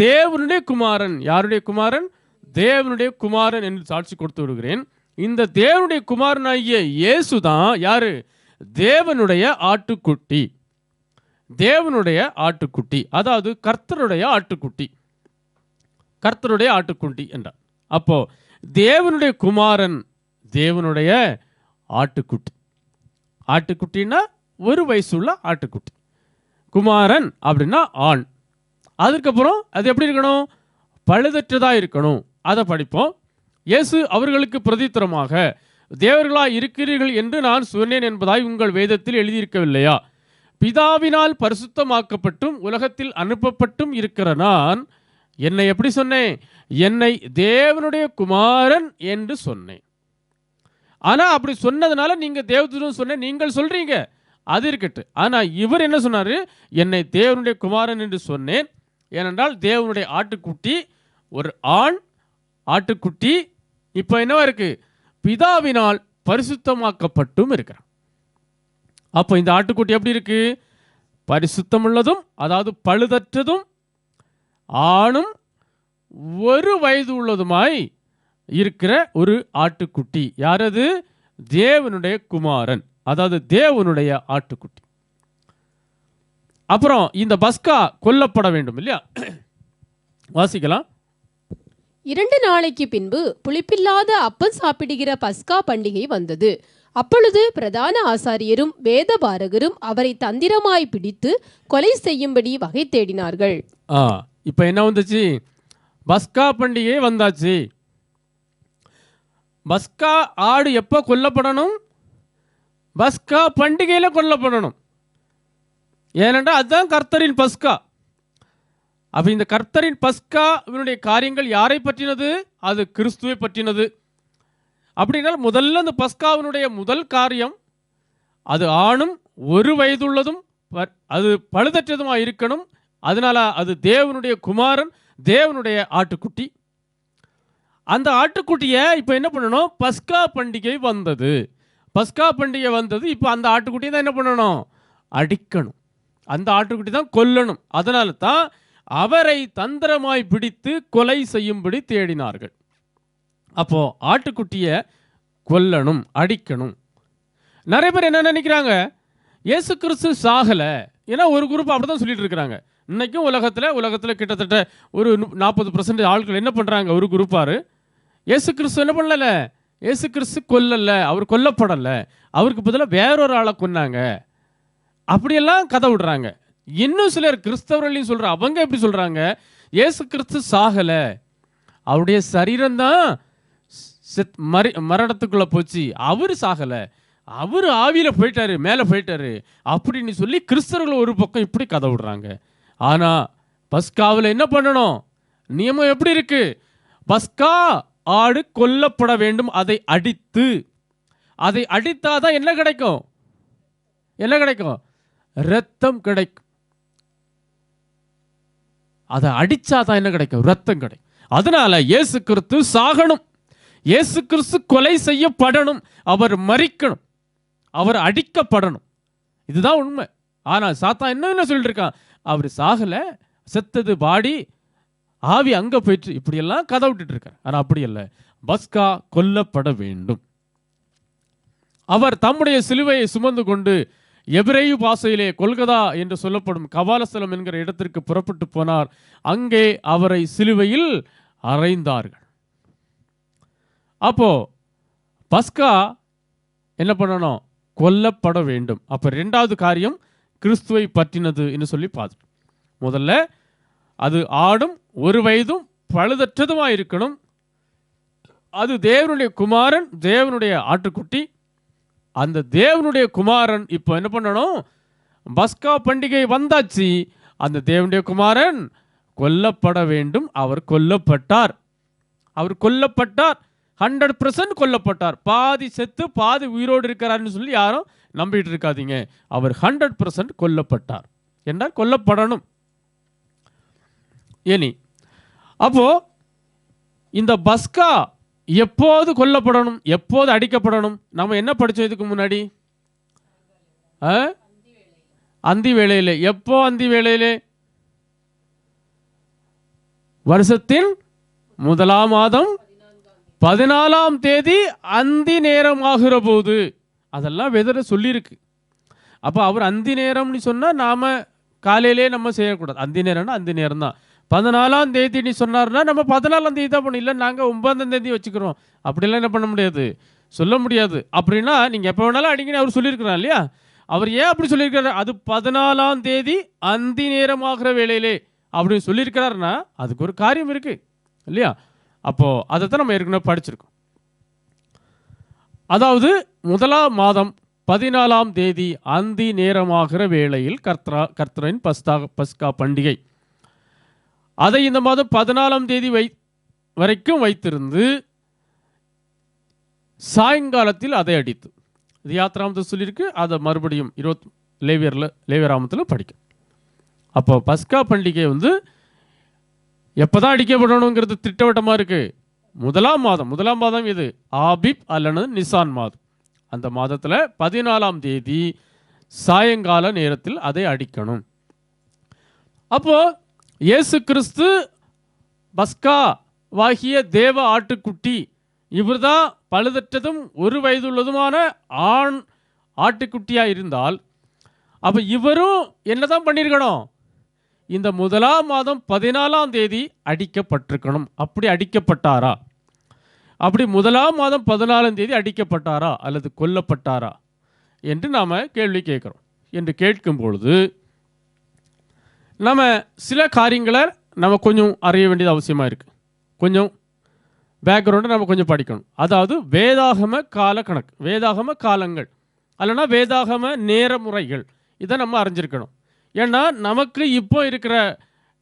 தேவனுடைய குமாரன். யாருடைய குமாரன்? தேவனுடைய குமாரன் என்று சாட்சி கொடுத்து விடுகிறேன். இந்த தேவனுடைய குமாரனாகிய இயேசு தான் யாரு? தேவனுடைய ஆட்டுக்குட்டி. தேவனுடைய ஆட்டுக்குட்டி, அதாவது கர்த்தருடைய ஆட்டுக்குட்டி. கர்த்தருடைய ஆட்டுக்குட்டி என்றார். அப்போ தேவனுடைய குமாரன், தேவனுடைய ஆட்டுக்குட்டி. ஆட்டுக்குட்டின்னா ஒரு வயசுள்ள ஆட்டுக்குட்டி. குமாரன் அப்படின்னா ஆண். அதுக்கப்புறம் அது எப்படி இருக்கணும்? பழுதற்றதாக இருக்கணும். அதை படிப்போம். இயேசு அவர்களுக்கு பிரதித்திரமாக, தேவர்களாய் இருக்கிறீர்கள் என்று நான் சொன்னேன் என்பதாய் உங்கள் வேதத்தில் எழுதியிருக்கவில்லையா? பிதாவினால் பரிசுத்தமாக்கப்பட்டும் உலகத்தில் அனுப்பப்பட்டும் இருக்கிற நான் என்னை எப்படி சொன்னேன்? என்னை தேவனுடைய குமாரன் என்று சொன்னேன். ஆனால் அப்படி சொன்னதுனால நீங்கள் தேவதூதன் சொன்ன நீங்கள் சொல்றீங்க, அது இருக்கட்டு. ஆனால் இவர் என்ன சொன்னார்? என்னை தேவனுடைய குமாரன் என்று சொன்னேன். ஏனென்றால் தேவனுடைய ஆட்டுக்குட்டி, ஒரு ஆண் ஆட்டுக்குட்டி, இப்போ என்னவா இருக்கு? பிதாவினால் பரிசுத்தமாக்கப்பட்டும் இருக்கிறான். அப்போ இந்த ஆட்டுக்குட்டி எப்படி இருக்கு? பரிசுத்தமுள்ளதும், அதாவது பழுதற்றதும், ஆணும் ஒரு வயது உள்ளதுமாய் இருக்கிற ஒரு ஆட்டுக்குட்டி. யாரது? தேவனுடைய குமாரன், அதாவது தேவனுடைய ஆட்டுக்குட்டி. அப்புறம் இந்த பஸ்கா கொல்லப்பட வேண்டும் இல்லையா? வாசிக்கலாம். 2 நாளைக்கு பின்பு புளிப்பில்லாத அப்பம் சாப்பிடுகிற பஸ்கா பண்டிகை வந்தது. அப்பொழுது பிரதான ஆசாரியரும் வேதபாரகரும் அவரை தந்திரமாய் பிடித்து கொலை செய்யும்படி வகை தேடினார்கள். இப்போ என்ன வந்துச்சு? பஸ்கா பண்டிகை வந்தாச்சு. பஸ்கா ஆடு எப்போ கொல்லப்படணும்? பஸ்கா பண்டிகையில் கொல்லப்படணும். ஏனென்றால் அதுதான் கர்த்தரின் பஸ்கா. அப்போ இந்த கர்த்தரின் பஸ்கா இவனுடைய காரியங்கள் யாரை பற்றினது? அது கிறிஸ்துவை பற்றினது. அப்படின்னால் முதல்ல இந்த பஸ்காவினுடைய முதல் காரியம், அது ஆணும் ஒரு வயதுள்ளதும் அது பழுதற்றதுமாக இருக்கணும். அதனால அது தேவனுடைய குமாரன், தேவனுடைய ஆட்டுக்குட்டி. அந்த ஆட்டுக்குட்டியை இப்போ என்ன பண்ணணும்? பஸ்கா பண்டிகை வந்தது. பஸ்கா பண்டிகை வந்தது. இப்போ அந்த ஆட்டுக்குட்டியை தான் என்ன பண்ணணும்? அடிக்கணும். அந்த ஆட்டுக்குட்டி தான் கொல்லணும். அதனால தான் அவரை தந்திரமாய் பிடித்து கொலை செய்யும்படி தேடினார்கள். அப்போ ஆட்டுக்குட்டியை கொல்லணும், அடிக்கணும். நிறைய பேர் என்ன நினைக்கிறாங்க, இயேசு கிறிஸ்து சாகலை. ஏன்னா ஒரு குரூப் அப்படி தான் சொல்லிட்டு இருக்கிறாங்க. இன்றைக்கும் உலகத்தில் கிட்டத்தட்ட ஒரு 40% ஆட்கள் என்ன பண்ணுறாங்க, ஒரு குரூப்பாரு இயேசு கிறிஸ்து என்ன பண்ணல, இயேசு கிறிஸ்து கொல்லலை, அவர் கொல்லப்படலை, அவருக்கு பதிலாக வேறொரு ஆளை கொன்னாங்க, அப்படியெல்லாம் கதை விடுறாங்க. இன்னும் சிலர் கிறிஸ்தவர்களையும் சொல்கிற அவங்க எப்படி சொல்கிறாங்க, இயேசு கிறிஸ்து சாகலை, அவருடைய சரீரம்தான் மரணத்துக்குள்ளே போச்சு, அவர் சாகலை, அவர் ஆவியில் போயிட்டாரு, மேலே போயிட்டாரு அப்படின்னு சொல்லி கிறிஸ்தவர்கள் ஒரு பக்கம் இப்படி கதை விடுறாங்க. ஆனால் பஸ்காவில் என்ன பண்ணணும், நியமம் எப்படி இருக்கு, பஸ்கா ஆடு கொல்லப்பட வேண்டும், அதை அடித்தாதான் என்ன கிடைக்கும், என்ன கிடைக்கும், ரத்தம் கிடைக்கும். அதை அடிச்சாதான் என்ன கிடைக்கும், ரத்தம் கிடைக்கும். அதனால இயேசு கிறிஸ்து சாகணும், இயேசு கிறிஸ்து கொலை செய்யப்படணும், அவர் மரிக்கணும், அவர் அடிக்கப்படணும். இதுதான் உண்மை. ஆனால் சாத்தான் என்ன சொல்லிட்டு இருக்கான், அவர் சாகல, செத்தது பாடி, ஆவி அங்க போயிட்டு, இப்படியெல்லாம் கதை விட்டுட்டு இருக்கார். ஆனால் அப்படி இல்லை, பஸ்கா கொல்லப்பட வேண்டும். அவர் தம்முடைய சிலுவையை சுமந்து கொண்டு எபிரேயு பாஷையிலே கொல்கதா என்று சொல்லப்படும் கபாலஸ்தலம் என்கிற இடத்திற்கு புறப்பட்டு போனார். அங்கே அவரை சிலுவையில் அறைந்தார்கள். அப்போ பஸ்கா என்ன பண்ணணும், கொல்லப்பட வேண்டும். அப்போ ரெண்டாவது காரியம் கிறிஸ்துவை பற்றினது என்று சொல்லி பார்த்துட்டு, முதல்ல அது ஆடும் 1 வயதும் பழுதற்றதுமாக இருக்கணும், அது தேவனுடைய குமாரன், தேவனுடைய ஆட்டுக்குட்டி. அந்த தேவனுடைய குமாரன் இப்போ என்ன பண்ணணும், பஸ்கா பண்டிகை வந்தாச்சு, அந்த தேவனுடைய குமாரன் கொல்லப்பட வேண்டும். அவர் கொல்லப்பட்டார், 100% கொல்லப்பட்டார். பாதி செத்து பாதி உயிரோடு இருக்கிறார்னு சொல்லி யாரும் நம்பிட்டு இருக்காதீங்க. அவர் 100% கொல்லப்பட்டார் என்றால் கொல்லப்படணும். இனி அப்போ இந்த பஸ்கா எப்போது கொல்லப்படணும், எப்போது அடிக்கப்படணும்? நம்ம என்ன படிச்சோம் இதுக்கு முன்னாடி, அந்தி வேளையிலே. எப்போ அந்தி வேளையிலே? வருஷத்தின் 1ஆம் மாதம் 14ஆம் தேதி அந்தி நேரமாகிற போது. அதெல்லாம் வெதரை சொல்லியிருக்கு. அப்போ அவர் அந்தி நேரம்னு சொன்னால் நாம் காலையிலே நம்ம செய்யக்கூடாது. அந்தி நேரம்னா அந்தி நேரம் தான். 14ஆம் தேதி சொன்னார்னா நம்ம 14ஆம் தேதி தான் பண்ணணும், இல்லை நாங்கள் 9ஆம் தேதி வச்சுக்கிறோம், அப்படிலாம் என்ன பண்ண முடியாது, சொல்ல முடியாது. அப்படின்னா நீங்கள் எப்போ வேணாலும் அடிங்கன்னு அவர் சொல்லியிருக்கிறார் இல்லையா? அவர் ஏன் அப்படி சொல்லியிருக்கிறார், அது 14ஆம் தேதி அந்தி நேரமாகிற வேளையிலே அப்படின்னு சொல்லியிருக்கிறாருன்னா அதுக்கு ஒரு காரியம் இருக்குது இல்லையா? அப்போது அதை தான் நம்ம ஏற்கனவே படிச்சிருக்கோம். அதாவது 1ஆம் மாதம் 14ஆம் தேதி அந்தி நேரமாகிற வேளையில் கர்த்தரின் பஸ்கா பண்டிகை. அதை இந்த மாதம் 14ஆம் தேதி வரைக்கும் வைத்திருந்து சாயங்காலத்தில் அதை அடித்து, இது யாத்திராமத்தில் சொல்லியிருக்கு, அதை மறுபடியும் லேவியராமத்தில் படிக்கும். அப்போ பஸ்கா பண்டிகை எப்போதான் அடிக்கப்படணுங்கிறது திட்டவட்டமாக இருக்குது. 1ஆம் மாதம் இது ஆபிப் அல்லது நிசான் மாதம். அந்த மாதத்தில் 14ஆம் தேதி சாயங்கால நேரத்தில் அதை அடிக்கணும். அப்போ இயேசு கிறிஸ்து பஸ்கா வாகிய தேவ ஆட்டுக்குட்டி, இவர் தான் பழுதற்றதும் 1 வயதுள்ளதுமான ஆண் ஆட்டுக்குட்டியாக இருந்தால், அப்போ இவரும் என்னதான் பண்ணியிருக்கணும், இந்த 1ஆம் மாதம் 14ஆம் தேதி அடிக்கப்பட்டிருக்கணும். அப்படி அடிக்கப்பட்டாரா? அப்படி 1ஆம் மாதம் 14ஆம் தேதி அடிக்கப்பட்டாரா அல்லது கொல்லப்பட்டாரா என்று நாம் கேள்வி கேட்குறோம். என்று கேட்கும் பொழுது நம்ம சில காரியங்களை நம்ம கொஞ்சம் அறிய வேண்டியது அவசியமாக இருக்குது. கொஞ்சம் பேக்ரவுண்டை நம்ம கொஞ்சம் படிக்கணும். அதாவது வேதாகம கால கணக்கு, வேதாகம காலங்கள் அல்லனா வேதாகம நேர முறைகள், இதை நம்ம அறிஞ்சிருக்கணும். ஏன்னா நமக்கு இப்போ இருக்கிற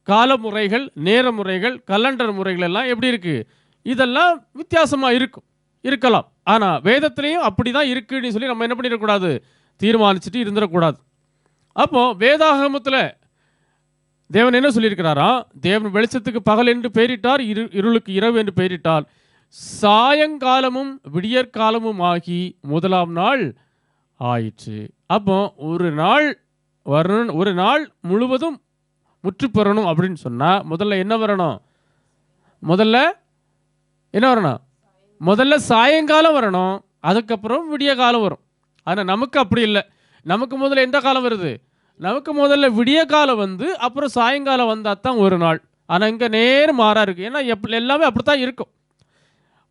கால முறைகள், நேர முறைகள், கலண்டர் முறைகள் எல்லாம் எப்படி இருக்குது, இதெல்லாம் வித்தியாசமாக இருக்கலாம். ஆனால் வேதத்திலையும் அப்படி தான் இருக்குன்னு சொல்லி நம்ம என்ன பண்ணிடக்கூடாது, தீர்மானிச்சுட்டு இருந்துடக்கூடாது. அப்போது வேதாகமத்தில் தேவன் என்ன சொல்லியிருக்கிறாரா, தேவன் வெளிச்சத்துக்கு பகல் என்று பெயரிட்டார், இருளுக்கு இரவு என்று பெயரிட்டார், சாயங்காலமும் விடியற்காலமும் ஆகி 1ஆம் நாள் ஆயிற்று. அப்போ ஒரு நாள் முழுவதும் முற்று பெறணும் அப்படின்னு சொன்னால் முதல்ல என்ன வரணும், முதல்ல சாயங்காலம் வரணும், அதுக்கப்புறம் விடிய காலம் வரும். ஆனால் நமக்கு அப்படி இல்லை. நமக்கு முதல்ல எந்த காலம் வருது? நமக்கு முதல்ல விடிய காலம் வந்து அப்புறம் சாயங்காலம் வந்தால் தான் ஒரு நாள். ஆனால் இங்கே நேர் மாறா இருக்குது. ஏன்னா எல்லாமே அப்படி தான் இருக்கும்.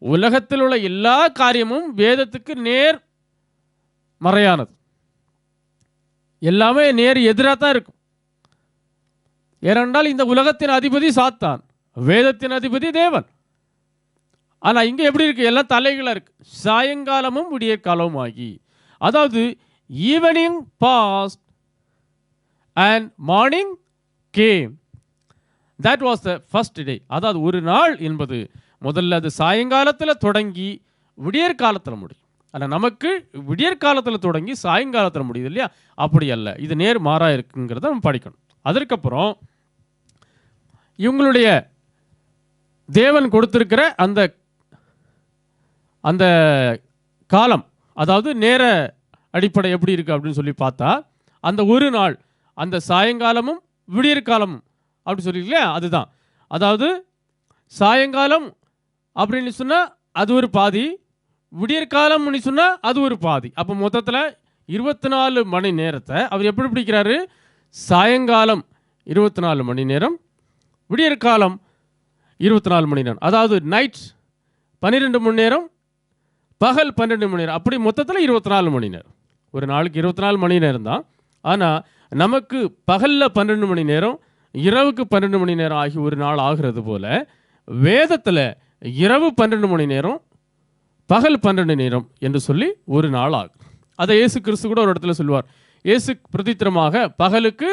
உலகத்தில் உள்ள எல்லா காரியமும் வேதத்துக்கு நேர் மறையானது. எல்லாமே நேர் எதிராக தான் இருக்கும். ஏனென்றால் இந்த உலகத்தின் அதிபதி சாத்தான், வேதத்தின் அதிபதி தேவன். ஆனால் இங்கே எப்படி இருக்கு? எல்லாம் தலைகளாக இருக்கு. சாயங்காலமும் விடிய காலமும் ஆகி, அதாவது evening passed and morning came. That was the first day. அதாவது ஒரு நாள் என்பது முதல்ல அது சாயங்காலத்தில் தொடங்கி விடியற் காலத்தில் முடியும். ஆனால் நமக்கு விடியற் காலத்தில் தொடங்கி சாயங்காலத்தில் முடியுது இல்லையா? அப்படி அல்ல, இது நேர் மாறாக இருக்குங்கிறத நம்ம படிக்கணும். அதற்கப்புறம் இவங்களுடைய தேவன் கொடுத்திருக்கிற அந்த அந்த காலம், அதாவது நேர அடிப்படை எப்படி இருக்குது அப்படின்னு சொல்லி பார்த்தா, அந்த ஒரு நாள், அந்த சாயங்காலமும் விடியற் காலமும் அப்படி சொல்லிங்களே, அதுதான். அதாவது சாயங்காலம் அப்படின்னு சொன்னால் அது ஒரு பாதி, விடியற்காலம்னு சொன்னால் அது ஒரு பாதி. அப்போ மொத்தத்தில் 24 மணி நேரத்தை அவர் எப்படி பிடிக்கிறாரு? சாயங்காலம் 24 மணி நேரம், விடியற்காலம் 24 மணி நேரம். அதாவது நைட் 12 மணி நேரம், பகல் 12 மணி நேரம். அப்படி மொத்தத்தில் 24 மணி நேரம். ஒரு நாளுக்கு 24 மணி நேரம் தான். ஆனால் நமக்கு பகலில் 12 மணி நேரம், இரவுக்கு 12 மணி நேரம் ஆகி ஒரு நாள் ஆகிறது போல, வேதத்தில் இரவு 12 மணி நேரம், பகல் 12 நேரம் என்று சொல்லி ஒரு நாள் ஆகும். அதை இயேசு கிறிஸ்து கூட ஒரு இடத்துல சொல்லுவார். இயேசு பிரதித்திரமாக பகலுக்கு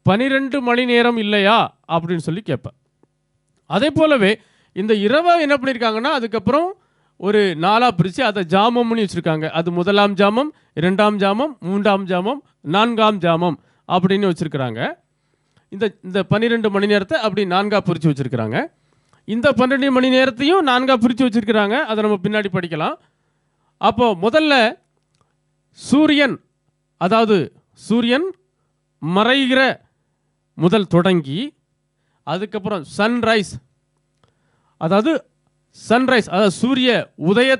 12 மணி நேரம் இல்லையா அப்படின்னு சொல்லி கேட்பார். அதே போலவே இந்த இரவை என்ன பண்ணியிருக்காங்கன்னா, அதுக்கப்புறம் ஒரு நாளாக பிரித்து அதை ஜாமம்னு வச்சுருக்காங்க. அது முதலாம் ஜாமம், 2ஆம் ஜாமம், 3ஆம் ஜாமம், 4ஆம் ஜாமம் அப்படின்னு வச்சுருக்கிறாங்க. இந்த 12 மணி நேரத்தை அப்படி 4ஆக பிரித்து வச்சுருக்கிறாங்க. இந்த 12 மணி நேரத்தையும் 4ஆக பிரித்து வச்சுருக்கிறாங்க. அதை நம்ம பின்னாடி படிக்கலாம். அப்போது முதல்ல சூரியன், அதாவது சூரியன் மறைகிற முதல் தொடங்கி, அதுக்கப்புறம் சன்ரைஸ், அதாவது சூரிய உதய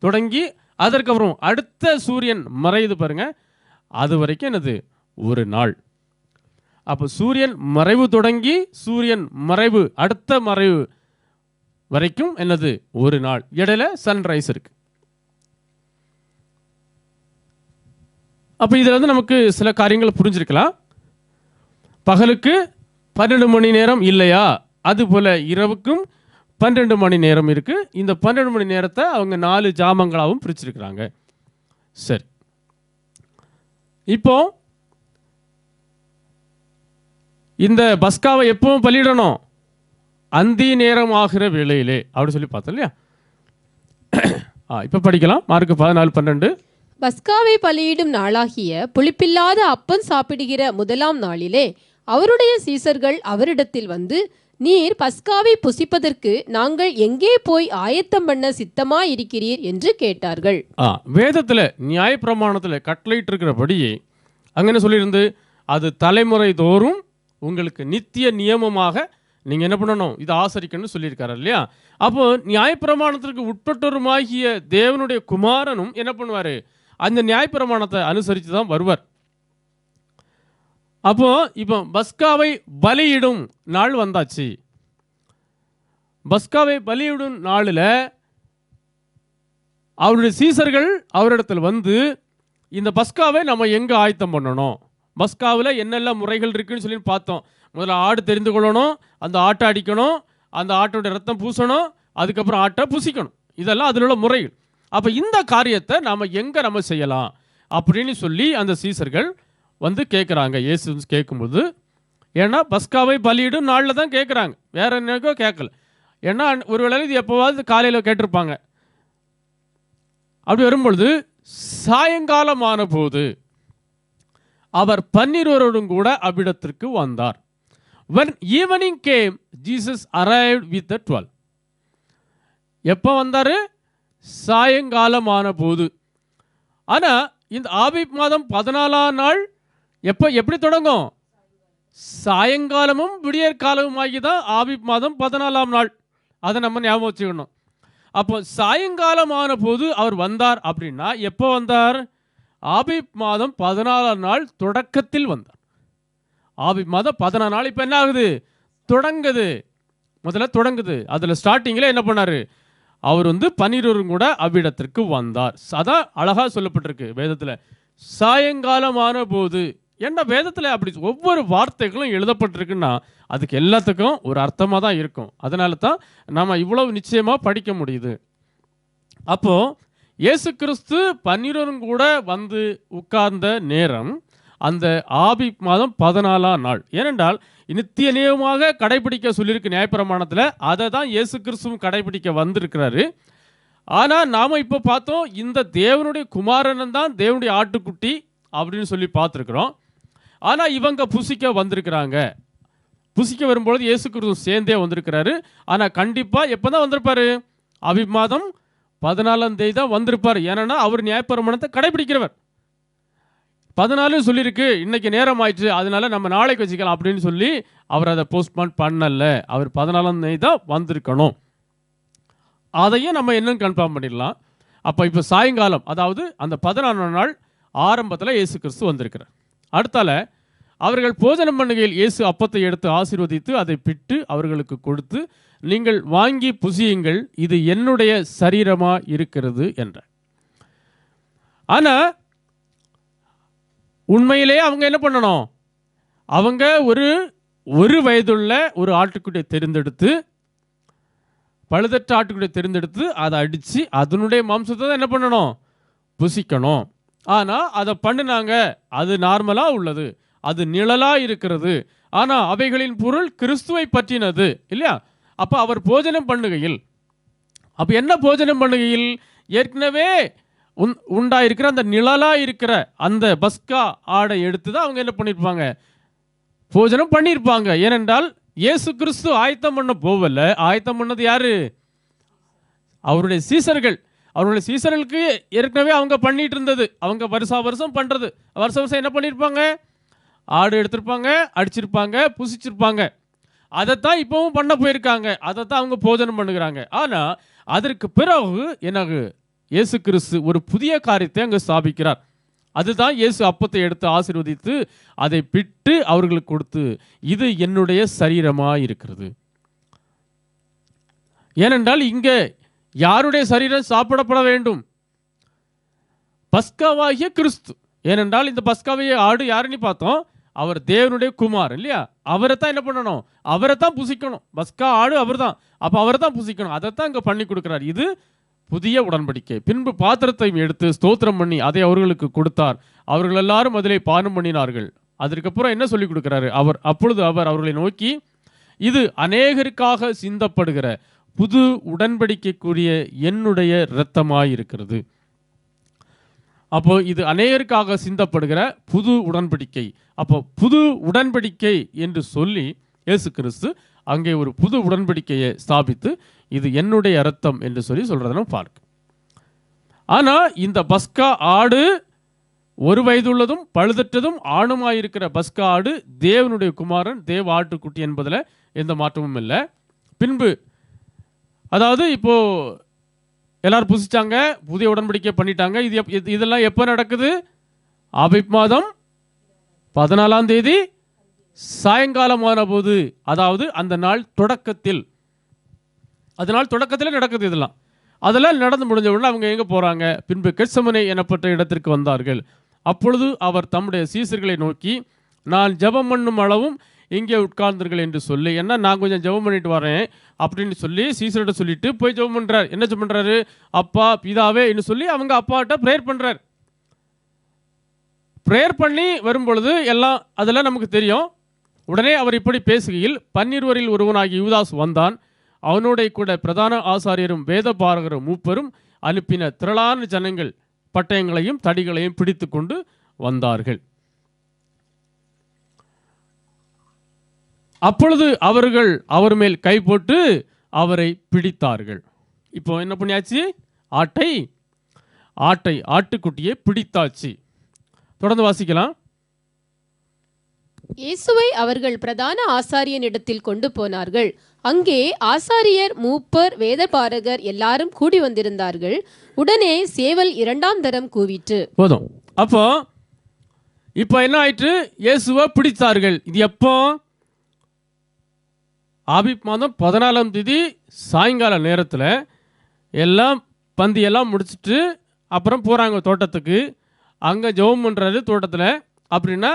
தொடங்கி, அதற்கப்புறம் அடுத்த சூரியன் மறையுது பாருங்க, அது வரைக்கும் என்னது? ஒரு நாள். அப்போ சூரியன் மறைவு தொடங்கி சூரியன் மறைவு, அடுத்த மறைவு வரைக்கும் என்னது? ஒரு நாள். இடையில சன்ரைஸ் இருக்கு. அப்போ இதில் வந்து நமக்கு சில காரியங்கள் புரிஞ்சிருக்கலாம். பகலுக்கு 12 மணி நேரம் இல்லையா? அதுபோல் இரவுக்கும் 12 மணி நேரம் இருக்குது. இந்த 12 மணி நேரத்தை அவங்க 4 ஜாமங்களாகவும் பிரிச்சிருக்கிறாங்க. சரி, இப்போ இந்த பஸ்காவை எப்பவும் பலியிடணும்? அந்தி நேரம் ஆகிற வேளையிலே அப்படி சொல்லி பார்த்தோம் இல்லையா? இப்போ படிக்கலாம். மார்க் 14:12. பஸ்காவை பலியிடும் நாளாகிய புளிப்பில்லாத அப்பம் சாப்பிடுகிற முதலாம் நாளிலே அவருடைய சீசர்கள் அவரிடத்தில் வந்து, நீர் பஸ்காவை புசிப்பதற்கு நாங்கள் எங்கே போய் ஆயத்தம் பண்ண சித்தமாயிருக்கிறீர் என்று கேட்டார்கள். வேதத்தில் நியாயப்பிரமாணத்தில் கட்டளையிட்டு இருக்கிறபடியே அங்கே சொல்லியிருந்து, அது தலைமுறை தோறும் உங்களுக்கு நித்திய நியமமாக நீங்கள் என்ன பண்ணணும்? இதை ஆசரிக்கணும்னு சொல்லியிருக்காரு இல்லையா? அப்போ நியாயப்பிரமாணத்திற்கு உட்பட்டவருமாகிய தேவனுடைய குமாரனும் என்ன பண்ணுவார்? அந்த நியாயப்பிரமாணத்தை அனுசரித்து தான் வருவார். அப்போ இப்போ பஸ்காவை பலியிடும் நாள் வந்தாச்சு. பஸ்காவை பலியிடும் நாளில் அவருடைய சீசர்கள் அவரிடத்தில் வந்து, இந்த பஸ்காவை நம்ம எங்கே ஆயத்தம் பண்ணணும், பஸ்காவில் என்னெல்லாம் முறைகள் இருக்குன்னு சொல்லி பார்த்தோம். முதல்ல ஆடு தெரிந்து கொள்ளணும், அந்த ஆட்டை அடிக்கணும், அந்த ஆட்டோட ரத்தம் பூசணும், அதுக்கப்புறம் ஆட்டை புசிக்கணும். இதெல்லாம் அதில் உள்ள முறைகள். அப்போ இந்த காரியத்தை நம்ம எங்கே நம்ம செய்யலாம் அப்படின்னு சொல்லி அந்த சீசர்கள் வந்து கேட்குறாங்க. இயேசு கேட்கும்போது, ஏன்னா பஸ்காவை பலியிடும் நாளில் தான் கேட்குறாங்க, வேற என்னக்கோ கேட்கல. ஏன்னா ஒருவேளை இது எப்போவாது காலையில் கேட்டிருப்பாங்க. அப்படி வரும்பொழுது சாயங்காலமான போது அவர் 12 கூட அவ்விடத்திற்கு வந்தார். When evening came, Jesus arrived with the 12. எப்போ வந்தார்? சாயங்காலமான போது. ஆனால் இந்த ஆபீப் மாதம் 14ஆம் நாள் எப்படி தொடங்கும்? சாயங்காலமும் விடியற்காலமும் ஆகி தான் ஆபீப் மாதம் 14ஆம் நாள். அதை நம்ம ஞாபகம் வச்சுக்கணும். அப்போ சாயங்காலமான போது அவர் வந்தார் அப்படின்னா எப்போ வந்தார்? ஆபீப் மாதம் 14ஆம் நாள் தொடக்கத்தில் வந்தார். ஆபீப் மாதம் 14 நாள் இப்போ என்ன ஆகுது? தொடங்குது. முதல்ல தொடங்குது. அதில் ஸ்டார்டிங்கில் என்ன பண்ணார்? அவர் 12 கூட அவ்விடத்திற்கு வந்தார். அதான் அழகாக சொல்லப்பட்டிருக்கு வேதத்தில், சாயங்காலமான போது. ஏன்னா வேதத்தில் அப்படி ஒவ்வொரு வார்த்தைகளும் எழுதப்பட்டிருக்குன்னா அதுக்கு எல்லாத்துக்கும் ஒரு அர்த்தமாக தான் இருக்கும். அதனால தான் நம்ம இவ்வளவு நிச்சயமாக படிக்க முடியுது. அப்போது இயேசு கிறிஸ்து 12 கூட வந்து உட்கார்ந்த நேரம் அந்த ஆபீப் மாதம் 14ஆம் நாள். ஏனென்றால் நித்திய நியமமாக கடைபிடிக்க சொல்லியிருக்கு நியாயப்பிரமாணத்தில். அதை தான் இயேசு கிறிஸ்துவும் கடைபிடிக்க வந்திருக்கிறாரு. ஆனால் நாம் இப்போ பார்த்தோம், இந்த தேவனுடைய குமாரன் தான் தேவனுடைய ஆட்டுக்குட்டி அப்படின்னு சொல்லி பார்த்துருக்குறோம். ஆனால் இவங்க புசிக்க வந்திருக்கிறாங்க. புசிக்க வரும்பொழுது இயேசு கிறிஸ்து சேர்ந்தே வந்திருக்கிறாரு. ஆனால் கண்டிப்பாக எப்போ தான் வந்திருப்பார்? ஆபீப் மாதம் 14ஆம் தேதி தான் வந்திருப்பார். ஏன்னா அவர் நியாயப்பிரமாணத்தை கடைபிடிக்கிறவர். 14 சொல்லியிருக்கு, இன்னைக்கு நேரம் ஆயிடுச்சு, அதனால நம்ம நாளைக்கு வச்சுக்கலாம் அப்படின்னு சொல்லி அவர் அதை போஸ்ட்பான் பண்ணல. அவர் 14ஆம் தேதி தான் வந்திருக்கணும். அதையும் நம்ம இன்னும் கன்ஃபார்ம் பண்ணிடலாம். அப்போ இப்போ சாயங்காலம், அதாவது அந்த 14ஆம் நாள் ஆரம்பத்தில் இயேசு கிறிஸ்து வந்திருக்கிறார். அடுத்தால அவர்கள் போஜனம் பண்ணுகையில் இயேசு அப்பத்தை எடுத்து ஆசீர்வதித்து அதை பிட்டு அவர்களுக்கு கொடுத்து, நீங்கள் வாங்கி புசியுங்கள், இது என்னுடைய சரீரமா இருக்கிறது என்றார். ஆனால் உண்மையிலேயே அவங்க என்ன பண்ணணும்? அவங்க ஒரு வயதுள்ள ஒரு ஆட்டுக்குட்டியை தெரிந்தெடுத்து, பழுதற்ற ஆட்டுக்குட்டியை தெரிந்தெடுத்து அதை அடித்து அதனுடைய மாம்சத்தை தான் என்ன பண்ணணும்? புசிக்கணும். ஆனால் அதை பண்ணினாங்க. அது நார்மலாக உள்ளது, அது நிழலாக இருக்கிறது. ஆனால் அவைகளின் பொருள் கிறிஸ்துவை பற்றினது இல்லையா? அப்போ அவர் போஜனம் பண்ணுகையில், அப்போ என்ன போஜனம் பண்ணுகையில்? ஏற்கனவே உண்டாயிருக்கிற அந்த நிழலாக இருக்கிற அந்த பஸ்கா ஆடை எடுத்து தான் அவங்க என்ன பண்ணியிருப்பாங்க? போஜனம் பண்ணியிருப்பாங்க. ஏனென்றால் இயேசு கிறிஸ்து ஆயத்தம் பண்ண போவல, ஆயத்தம் பண்ணது யாரு? அவருடைய சீசர்கள். அவருடைய சீசர்களுக்கு ஏற்கனவே அவங்க பண்ணிட்டு இருந்தது. அவங்க வருஷம் பண்ணுறது. வருஷம் என்ன பண்ணியிருப்பாங்க? ஆடு எடுத்திருப்பாங்க, அடிச்சிருப்பாங்க, புசிச்சிருப்பாங்க. அதைத்தான் இப்போவும் பண்ண போயிருக்காங்க. அதைத்தான் அவங்க போஜனம் பண்ணுகிறாங்க. ஆனால் அதற்கு பிறகு எனக்கு இயேசு கிறிஸ்து ஒரு புதிய காரியத்தை அங்கே ஸ்தாபிக்கிறார். அதுதான் இயேசு அப்பத்தை எடுத்து ஆசீர்வதித்து அதை பிட்டு அவர்களுக்கு கொடுத்து, இது என்னுடைய சரீரமாக இருக்கிறது. ஏனென்றால் இங்கே யாருடைய சரீரம் சாப்பிடப்பட வேண்டும்? பஸ்காவாகிய கிறிஸ்து. ஏனென்றால் இந்த பஸ்காவிய ஆடு யாருன்னு பார்த்தோம்? அவர் தேவனுடைய குமார் இல்லையா? அவரை தான் என்ன பண்ணணும்? அவரை தான் புசிக்கணும். பஸ்கா ஆடு அவர் தான். அப்போ அவரை தான் புசிக்கணும். அதைத்தான் இங்கே பண்ணி கொடுக்குறார். இது புதிய உடன்படிக்கை. பின்பு பாத்திரத்தை எடுத்து ஸ்தோத்திரம் பண்ணி அதை அவர்களுக்கு கொடுத்தார். அவர்கள் எல்லாரும் அதிலே பானம் பண்ணினார்கள். அதற்கப்புறம் என்ன சொல்லி கொடுக்குறாரு? அப்பொழுது அவர் அவர்களை நோக்கி, இது அநேகருக்காக சிந்தப்படுகிற புது உடன்படிக்கைக்குரிய என்னுடைய இரத்தமாயிருக்கிறது. அப்போ இது அநேகருக்காக சிந்தப்படுகிற புது உடன்படிக்கை. அப்போ புது உடன்படிக்கை என்று சொல்லி இயேசு கிறிஸ்து அங்கே ஒரு புது உடன்படிக்கையை ஸ்தாபித்து, இது என்னுடைய இரத்தம் என்று சொல்லி சொல்றதை நம்ம பார்க்க. ஆனால் இந்த பஸ்கா ஆடு ஒரு வயதுள்ளதும் பழுதற்றதும் ஆணுமாயிருக்கிற பஸ்கா ஆடு தேவனுடைய குமாரன், தேவ ஆட்டுக்குட்டி என்பதில் எந்த மாற்றமும் இல்லை. பின்பு அதாவது இப்போ எல்லாரும் புசிச்சாங்க, புதிய உடன்படிக்கை பண்ணிட்டாங்க. இதெல்லாம் எப்போ நடக்குது? ஆபீப் மாதம் 14ஆம் தேதி சாயங்காலமான போது, அதாவது அந்த நாள் தொடக்கத்தில், அதனால் தொடக்கத்தில் நடக்குது. அதெல்லாம் நடந்து முடிஞ்ச உடனே அவங்க எங்கே போகிறாங்க? பின்பு கெத்செமனே எனப்பட்ட இடத்திற்கு வந்தார்கள். அப்பொழுது அவர் தம்முடைய சீசர்களை நோக்கி, நான் ஜெபம் பண்ணும் அளவும் இங்கே உட்கார்ந்தீர்கள் என்று சொல்லி, ஏன்னா நான் கொஞ்சம் ஜெபம் பண்ணிட்டு வரேன் அப்படின்னு சொல்லி சீசர்கிட்ட சொல்லிட்டு போய் ஜெபம் பண்ணுறார். என்ன ஜெபம் பண்ணுறாரு? அப்பா பிதாவே என்று சொல்லி அவங்க அப்பாட்ட ப்ரேயர் பண்ணுறார். ப்ரேயர் பண்ணி வரும்பொழுது எல்லாம் அதெல்லாம் நமக்கு தெரியும். உடனே அவர் இப்படி பேசுகையில் 12 ஒருவனாகிய யூதாஸ் வந்தான். அவனோட கூட பிரதான ஆசாரியரும் வேத பாரகரும் மூப்பரும் அனுப்பின திரளான ஜனங்கள் பட்டயங்களையும் தடிகளையும் பிடித்து கொண்டு வந்தார்கள். அப்பொழுது அவர்கள் அவர் மேல் கை போட்டு அவரை பிடித்தார்கள். இப்போ என்ன பண்ணியாச்சு? ஆட்டுக்குட்டியை பிடித்தாச்சு. தொடர்ந்து வாசிக்கலாம். இயேசுவை அவர்கள் பிரதான ஆசாரியனிடத்தில் கொண்டு போனார்கள். அங்கே ஆசாரியர், மூப்பர், வேதபாரகர் எல்லாரும் கூடி வந்திருந்தார்கள். உடனே சேவல் 2ஆம் தரம் கூவிற்று. போதும். அப்போ இப்போ என்ன ஆயிற்று? இயேசுவை பிடித்தார்கள். இது எப்போ? ஆபீப் மாதம் 14ஆம் தேதி சாயங்கால நேரத்தில் எல்லாம் பந்தியெல்லாம் முடிச்சுட்டு அப்புறம் போகிறாங்க தோட்டத்துக்கு. அங்கே ஜெபம் பண்ணுறாரு தோட்டத்தில். அப்படின்னா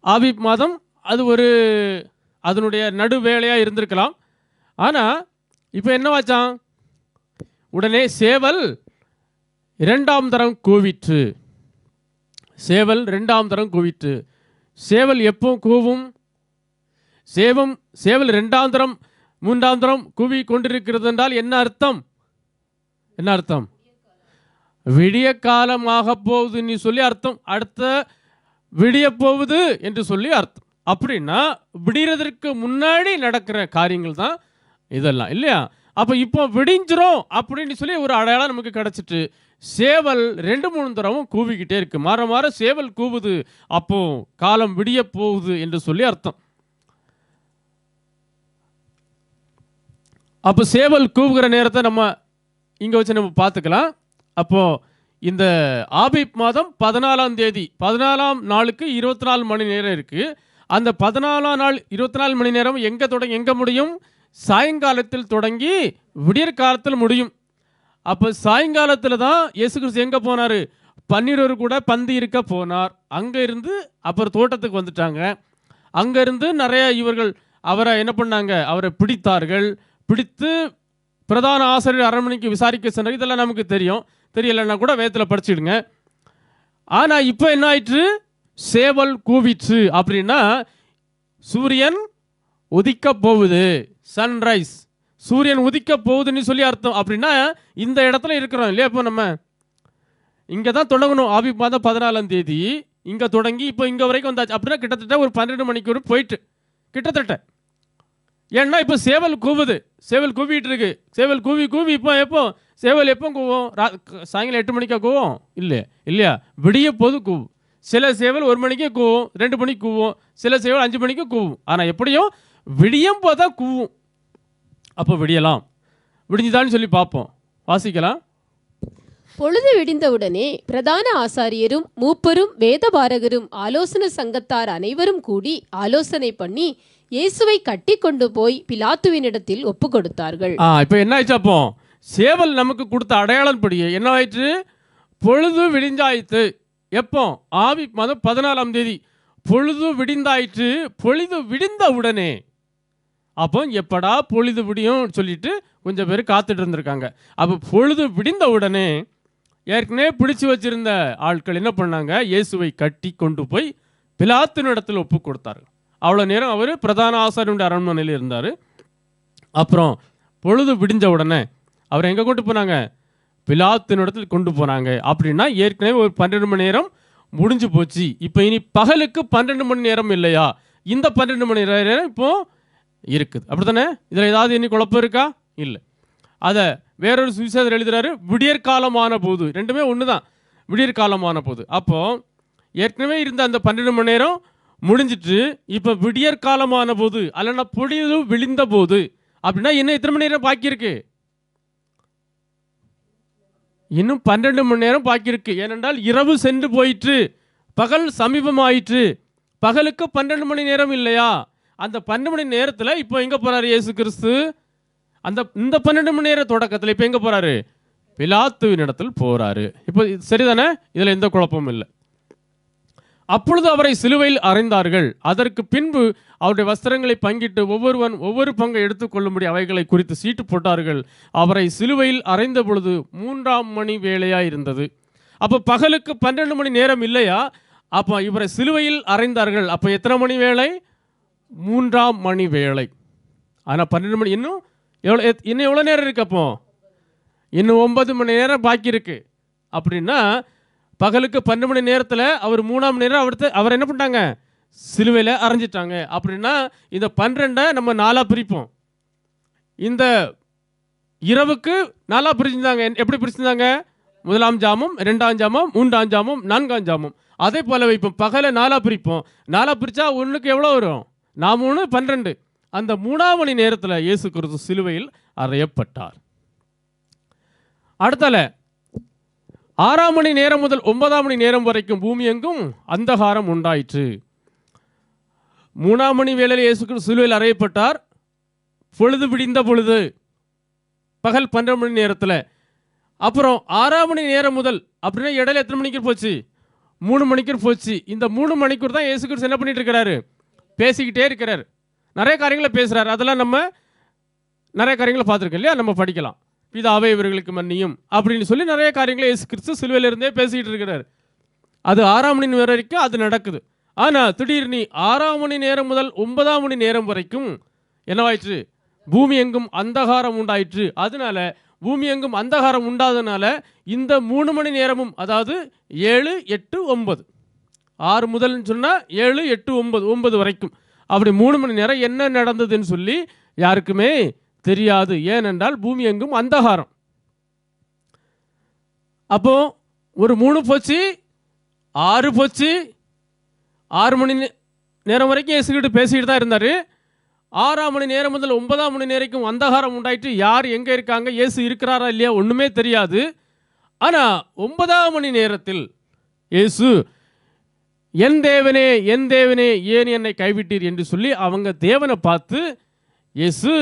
ஆபீப் மாதம் அது ஒரு அதனுடைய நடு வேலையாக இருந்திருக்கலாம். ஆனால் இப்போ என்னவாச்சான்? உடனே சேவல் 2ஆம் தரம் கூவிற்று. சேவல் 2ஆம் தரம் கூவிற்று. சேவல் எப்போ கூவும்? சேவல் 2ஆம் தரம் 3ஆம் தரம் கூவி கொண்டிருக்கிறது என்றால் என்ன அர்த்தம்? என்ன அர்த்தம்? விடிய காலமாக போகுதுன்னு சொல்லி அர்த்தம். அடுத்த விடிய போகுது என்று சொல்லி அர்த்தம். அப்படின்னா விடியறதற்கு முன்னாடி நடக்கிற காரியங்கள் தான் இதெல்லாம், இல்லையா? அப்போ இப்போ விடிஞ்சிரும் அப்படின்னு சொல்லி ஒரு அடையாளம் நமக்கு கிடச்சிட்டு சேவல் 2-3 தரமும் கூவிக்கிட்டே இருக்கு. மாற மாற சேவல் கூவுது. அப்போ காலம் விடிய போகுது என்று சொல்லி அர்த்தம். அப்போ சேவல் கூவுகிற நேரத்தை நம்ம இங்கே வச்சு நம்ம பார்த்துக்கலாம். அப்போது இந்த ஆபீப் மாதம் 14ஆம் தேதி 14ஆம் நாளுக்கு 24 மணி நேரம் இருக்குது. அந்த 14ஆம் நாள் 24 மணி நேரம் எங்கே முடியும்? சாயங்காலத்தில் தொடங்கி விடியற் காலத்தில் முடியும். அப்போ சாயங்காலத்தில் தான் இயேசு கிறிஸ்து எங்கே போனார்? 12 கூட பந்தி இருக்க போனார். அங்கே இருந்து அப்புறம் தோட்டத்துக்கு வந்துட்டாங்க. அங்கேருந்து நிறைய இவர்கள் அவரை என்ன பண்ணாங்க? அவரை பிடித்தார்கள். பிடித்து பிரதான ஆசிரியர் அரண்மனைக்கு விசாரிக்க சொன்னார். இதெல்லாம் நமக்கு தெரியும். தெரியலைன்னா கூட வேதத்தில் படிச்சுடுங்க. ஆனால் இப்போ என்ன ஆயிற்று? சேவல் கூவிற்று. அப்படின்னா சூரியன் உதிக்க போகுது. சன்ரைஸ், சூரியன் உதிக்க போகுதுன்னு சொல்லி அர்த்தம். அப்படின்னா இந்த இடத்துல இருக்கிறோம் இல்லையா? இப்போ நம்ம இங்கே தான் தொடங்கணும். ஆபீப் மாதம் 14ஆம் தேதி இங்கே தொடங்கி இப்போ இங்கே வரைக்கும் வந்தாச்சு. அப்படின்னா கிட்டத்தட்ட ஒரு 12 மணிக்கு போயிட்டு கிட்டத்தட்ட. ஏன்னா இப்போ சேவல் கூவுது. சேவல் கூவிட்டு இருக்கு. சேவல் கூவி இப்போ சேவல் எப்போ கூவும்? சாயங்காலம் 8 மணிக்கா கூவும்? இல்லையா? விடிய போது கூவும். சில சேவல் 1 மணிக்கே கூவும், 2 மணிக்கு கூவும், சில சேவல் 5 மணிக்கு கூவும். ஆனால் எப்படியும் விடியும் போது தான் கூவும். அப்போ விடியலாம். விடிஞ்சுதான்னு சொல்லி பார்ப்போம். வாசிக்கலாம். பொழுது விடிந்தவுடனே பிரதான ஆசாரியரும் மூப்பரும் வேதபாரகரும் ஆலோசனை சங்கத்தார் அனைவரும் கூடி ஆலோசனை பண்ணி இயேசுவை கட்டி கொண்டு போய் பிலாத்துவினிடத்தில் ஒப்பு கொடுத்தார்கள். இப்போ என்ன ஆயிடுச்சு? அப்போ சேவல் நமக்கு கொடுத்த அடையாளம் படியே என்ன ஆயிற்று? பொழுது விடிஞ்சாயிற்று. எப்போ? ஆபீப் மாதம் 14ஆம் தேதி பொழுது விடிந்தாயிற்று. பொழுது விடிந்த உடனே அப்போ எப்படா பொழுது விடியும் சொல்லிட்டு கொஞ்சம் பேர் காத்துட்டு இருந்திருக்காங்க. அப்போ பொழுது விடிந்த உடனே ஏற்கனவே பிடிச்சு வச்சிருந்த ஆட்கள் என்ன பண்ணாங்க? இயேசுவை கட்டி கொண்டு போய் பிலாத்தினிடத்தில் ஒப்பு கொடுத்தார்கள். அவ்வளோ நேரம் அவர் பிரதான ஆசாரியனுடைய அரண்மனையில் இருந்தார். அப்புறம் பொழுது விடிஞ்ச உடனே அவர் எங்கே கொண்டு போனாங்க? பிலாத்தினிடத்தில் கொண்டு போனாங்க. அப்படின்னா ஏற்கனவே ஒரு 12 மணி நேரம் முடிஞ்சு போச்சு. இப்போ இனி பகலுக்கு 12 மணி நேரம் இல்லையா? இந்த 12 மணி நேரம் இப்போ இருக்குது. அப்படி தானே? இதில் ஏதாவது இனி குழப்பம் இருக்கா? இல்லை. அதை வேறொரு சுவிசேஷர் எழுதுறாரு, விடியற்காலமான போது. ரெண்டுமே ஒன்று தான், விடியற்காலமான போது. அப்போது ஏற்கனவே இருந்த அந்த 12 மணி நேரம் முடிஞ்சிட்டு இப்போ விடியற்காலமான போது அல்லனா பொழுது விழிந்த போது. அப்படின்னா இன்னும் எத்தனை மணி நேரம் பாக்கி இருக்கு? இன்னும் 12 மணி நேரம் பாக்கி இருக்கு. ஏனென்றால் இரவு சென்று போயிற்று, பகல் சமீபமாயிற்று. பகலுக்கு 12 மணி நேரம் இல்லையா? அந்த 12 மணி நேரத்தில் இப்போ எங்கே போகிறாரு இயேசு கிறிஸ்து? இந்த 12 மணி நேர தொடக்கத்தில் இப்போ எங்கே போகிறாரு? பிலாத்துவின் இடத்தில் போகிறாரு. இப்போ சரிதானே? இதில் எந்த குழப்பமும் இல்லை. அப்பொழுது அவரை சிலுவையில் அறைந்தார்கள். அதற்கு பின்பு அவருடைய வஸ்திரங்களை பங்கிட்டு ஒவ்வொருவன் ஒவ்வொரு பங்கை எடுத்துக்கொள்ளும்படி அவைகளை குறித்து சீட்டு போட்டார்கள். அவரை சிலுவையில் அறைந்த பொழுது 3ஆம் மணி வேளையாக இருந்தது. அப்போ பகலுக்கு 12 மணி நேரம் இல்லையா? அப்போ இவரை சிலுவையில் அறைந்தார்கள். அப்போ எத்தனை மணி வேளை? 3ஆம் மணி வேளை. ஆனால் 12 மணி இன்னும் எவ்வளோ நேரம் இருக்கு? அப்போ இன்னும் 9 மணி நேரம் பாக்கி இருக்கு. அப்படின்னா பகலுக்கு 12 மணி நேரத்தில் அவர் 3ஆம் நேரம் அவர் என்ன பண்ணிட்டாங்க? சிலுவையில் அரைஞ்சிட்டாங்க. அப்படின்னா இந்த 12 நம்ம 4ஆக பிரிப்போம். இந்த இரவுக்கு 4ஆக பிரிச்சிருந்தாங்க. எப்படி பிரிச்சிருந்தாங்க? 1ஆம் ஜாமம், 2ஆம் ஜாமம், 3ஆம் ஜாமம், 4ஆம் ஜாமம். அதே போல வைப்போம். பகலை 4ஆக பிரிப்போம். 4ஆக பிரித்தா ஒன்றுக்கு எவ்வளோ வரும்? 4 3 12. அந்த 3ஆம் மணி நேரத்தில் இயேசு கிறிஸ்து சிலுவையில் அறையப்பட்டார். அடுத்தால 6ஆம் மணி நேரம் முதல் 9ஆம் மணி நேரம் வரைக்கும் பூமி எங்கும் அந்தகாரம் உண்டாயிற்று. 3ஆம் மணி வேளையில் இயேசு கிறிஸ்து சிலுவையில் அறையப்பட்டார். பொழுது விடிந்த பொழுது, பகல் 12 மணி நேரத்தில். அப்புறம் 6ஆம் மணி நேரம் முதல், அப்படின்னா இடையில எத்தனை மணிக்கு போச்சு? 3 மணிக்கு போச்சு. இந்த 3 மணிக்கூர் தான் இயேசு கிறிஸ்து என்ன பண்ணிட்டு இருக்கிறாரு? பேசிக்கிட்டே இருக்கிறார். நிறைய காரியங்களை பேசுகிறார். அதெல்லாம் நம்ம நிறைய காரியங்களை பார்த்துருக்கோம் இல்லையா? நம்ம படிக்கலாம். பிதாவே இவர்களுக்கு மன்னியும் அப்படின்னு சொல்லி நிறைய காரியங்களை இயேசு கிறிஸ்து சிலுவையிலிருந்தே பேசிக்கிட்டு இருக்கிறார். அது 6ஆம் மணி நேரம் வரைக்கும் அது நடக்குது. ஆனால் திடீர்னு 6ஆம் மணி நேரம் முதல் 9ஆம் மணி நேரம் வரைக்கும் என்னவாயிற்று? பூமி எங்கும் அந்தகாரம் உண்டாயிற்று. அதனால பூமி எங்கும் அந்தகாரம் உண்டாதனால இந்த 3 மணி நேரமும், அதாவது 7, 8, 9, 6 முதல்னு சொன்னால் 7, 8, 9 வரைக்கும், அப்படி 3 மணி நேரம் என்ன நடந்ததுன்னு சொல்லி யாருக்குமே தெரியாது. ஏனென்றால் பூமி எங்கும் அந்தகாரம். அப்போ ஒரு 3 போச்சு, 6 போச்சு. 6 மணி நேரம் வரைக்கும் இயேசுகிட்ட பேசிக்கிட்டு தான் இருந்தார். 6ஆம் மணி நேரம் முதல் 9ஆம் மணி நேரம் அந்தகாரம் உண்டாயிட்டு. யார் எங்கே இருக்காங்க, இயேசு இருக்கிறாரா இல்லையா ஒன்றுமே தெரியாது. ஆனால் 9ஆம் மணி நேரத்தில் இயேசு என் தேவனே என் தேவனே ஏன் என்னை கைவிட்டீர் என்று சொல்லி அவங்க தேவனை பார்த்து இயேசு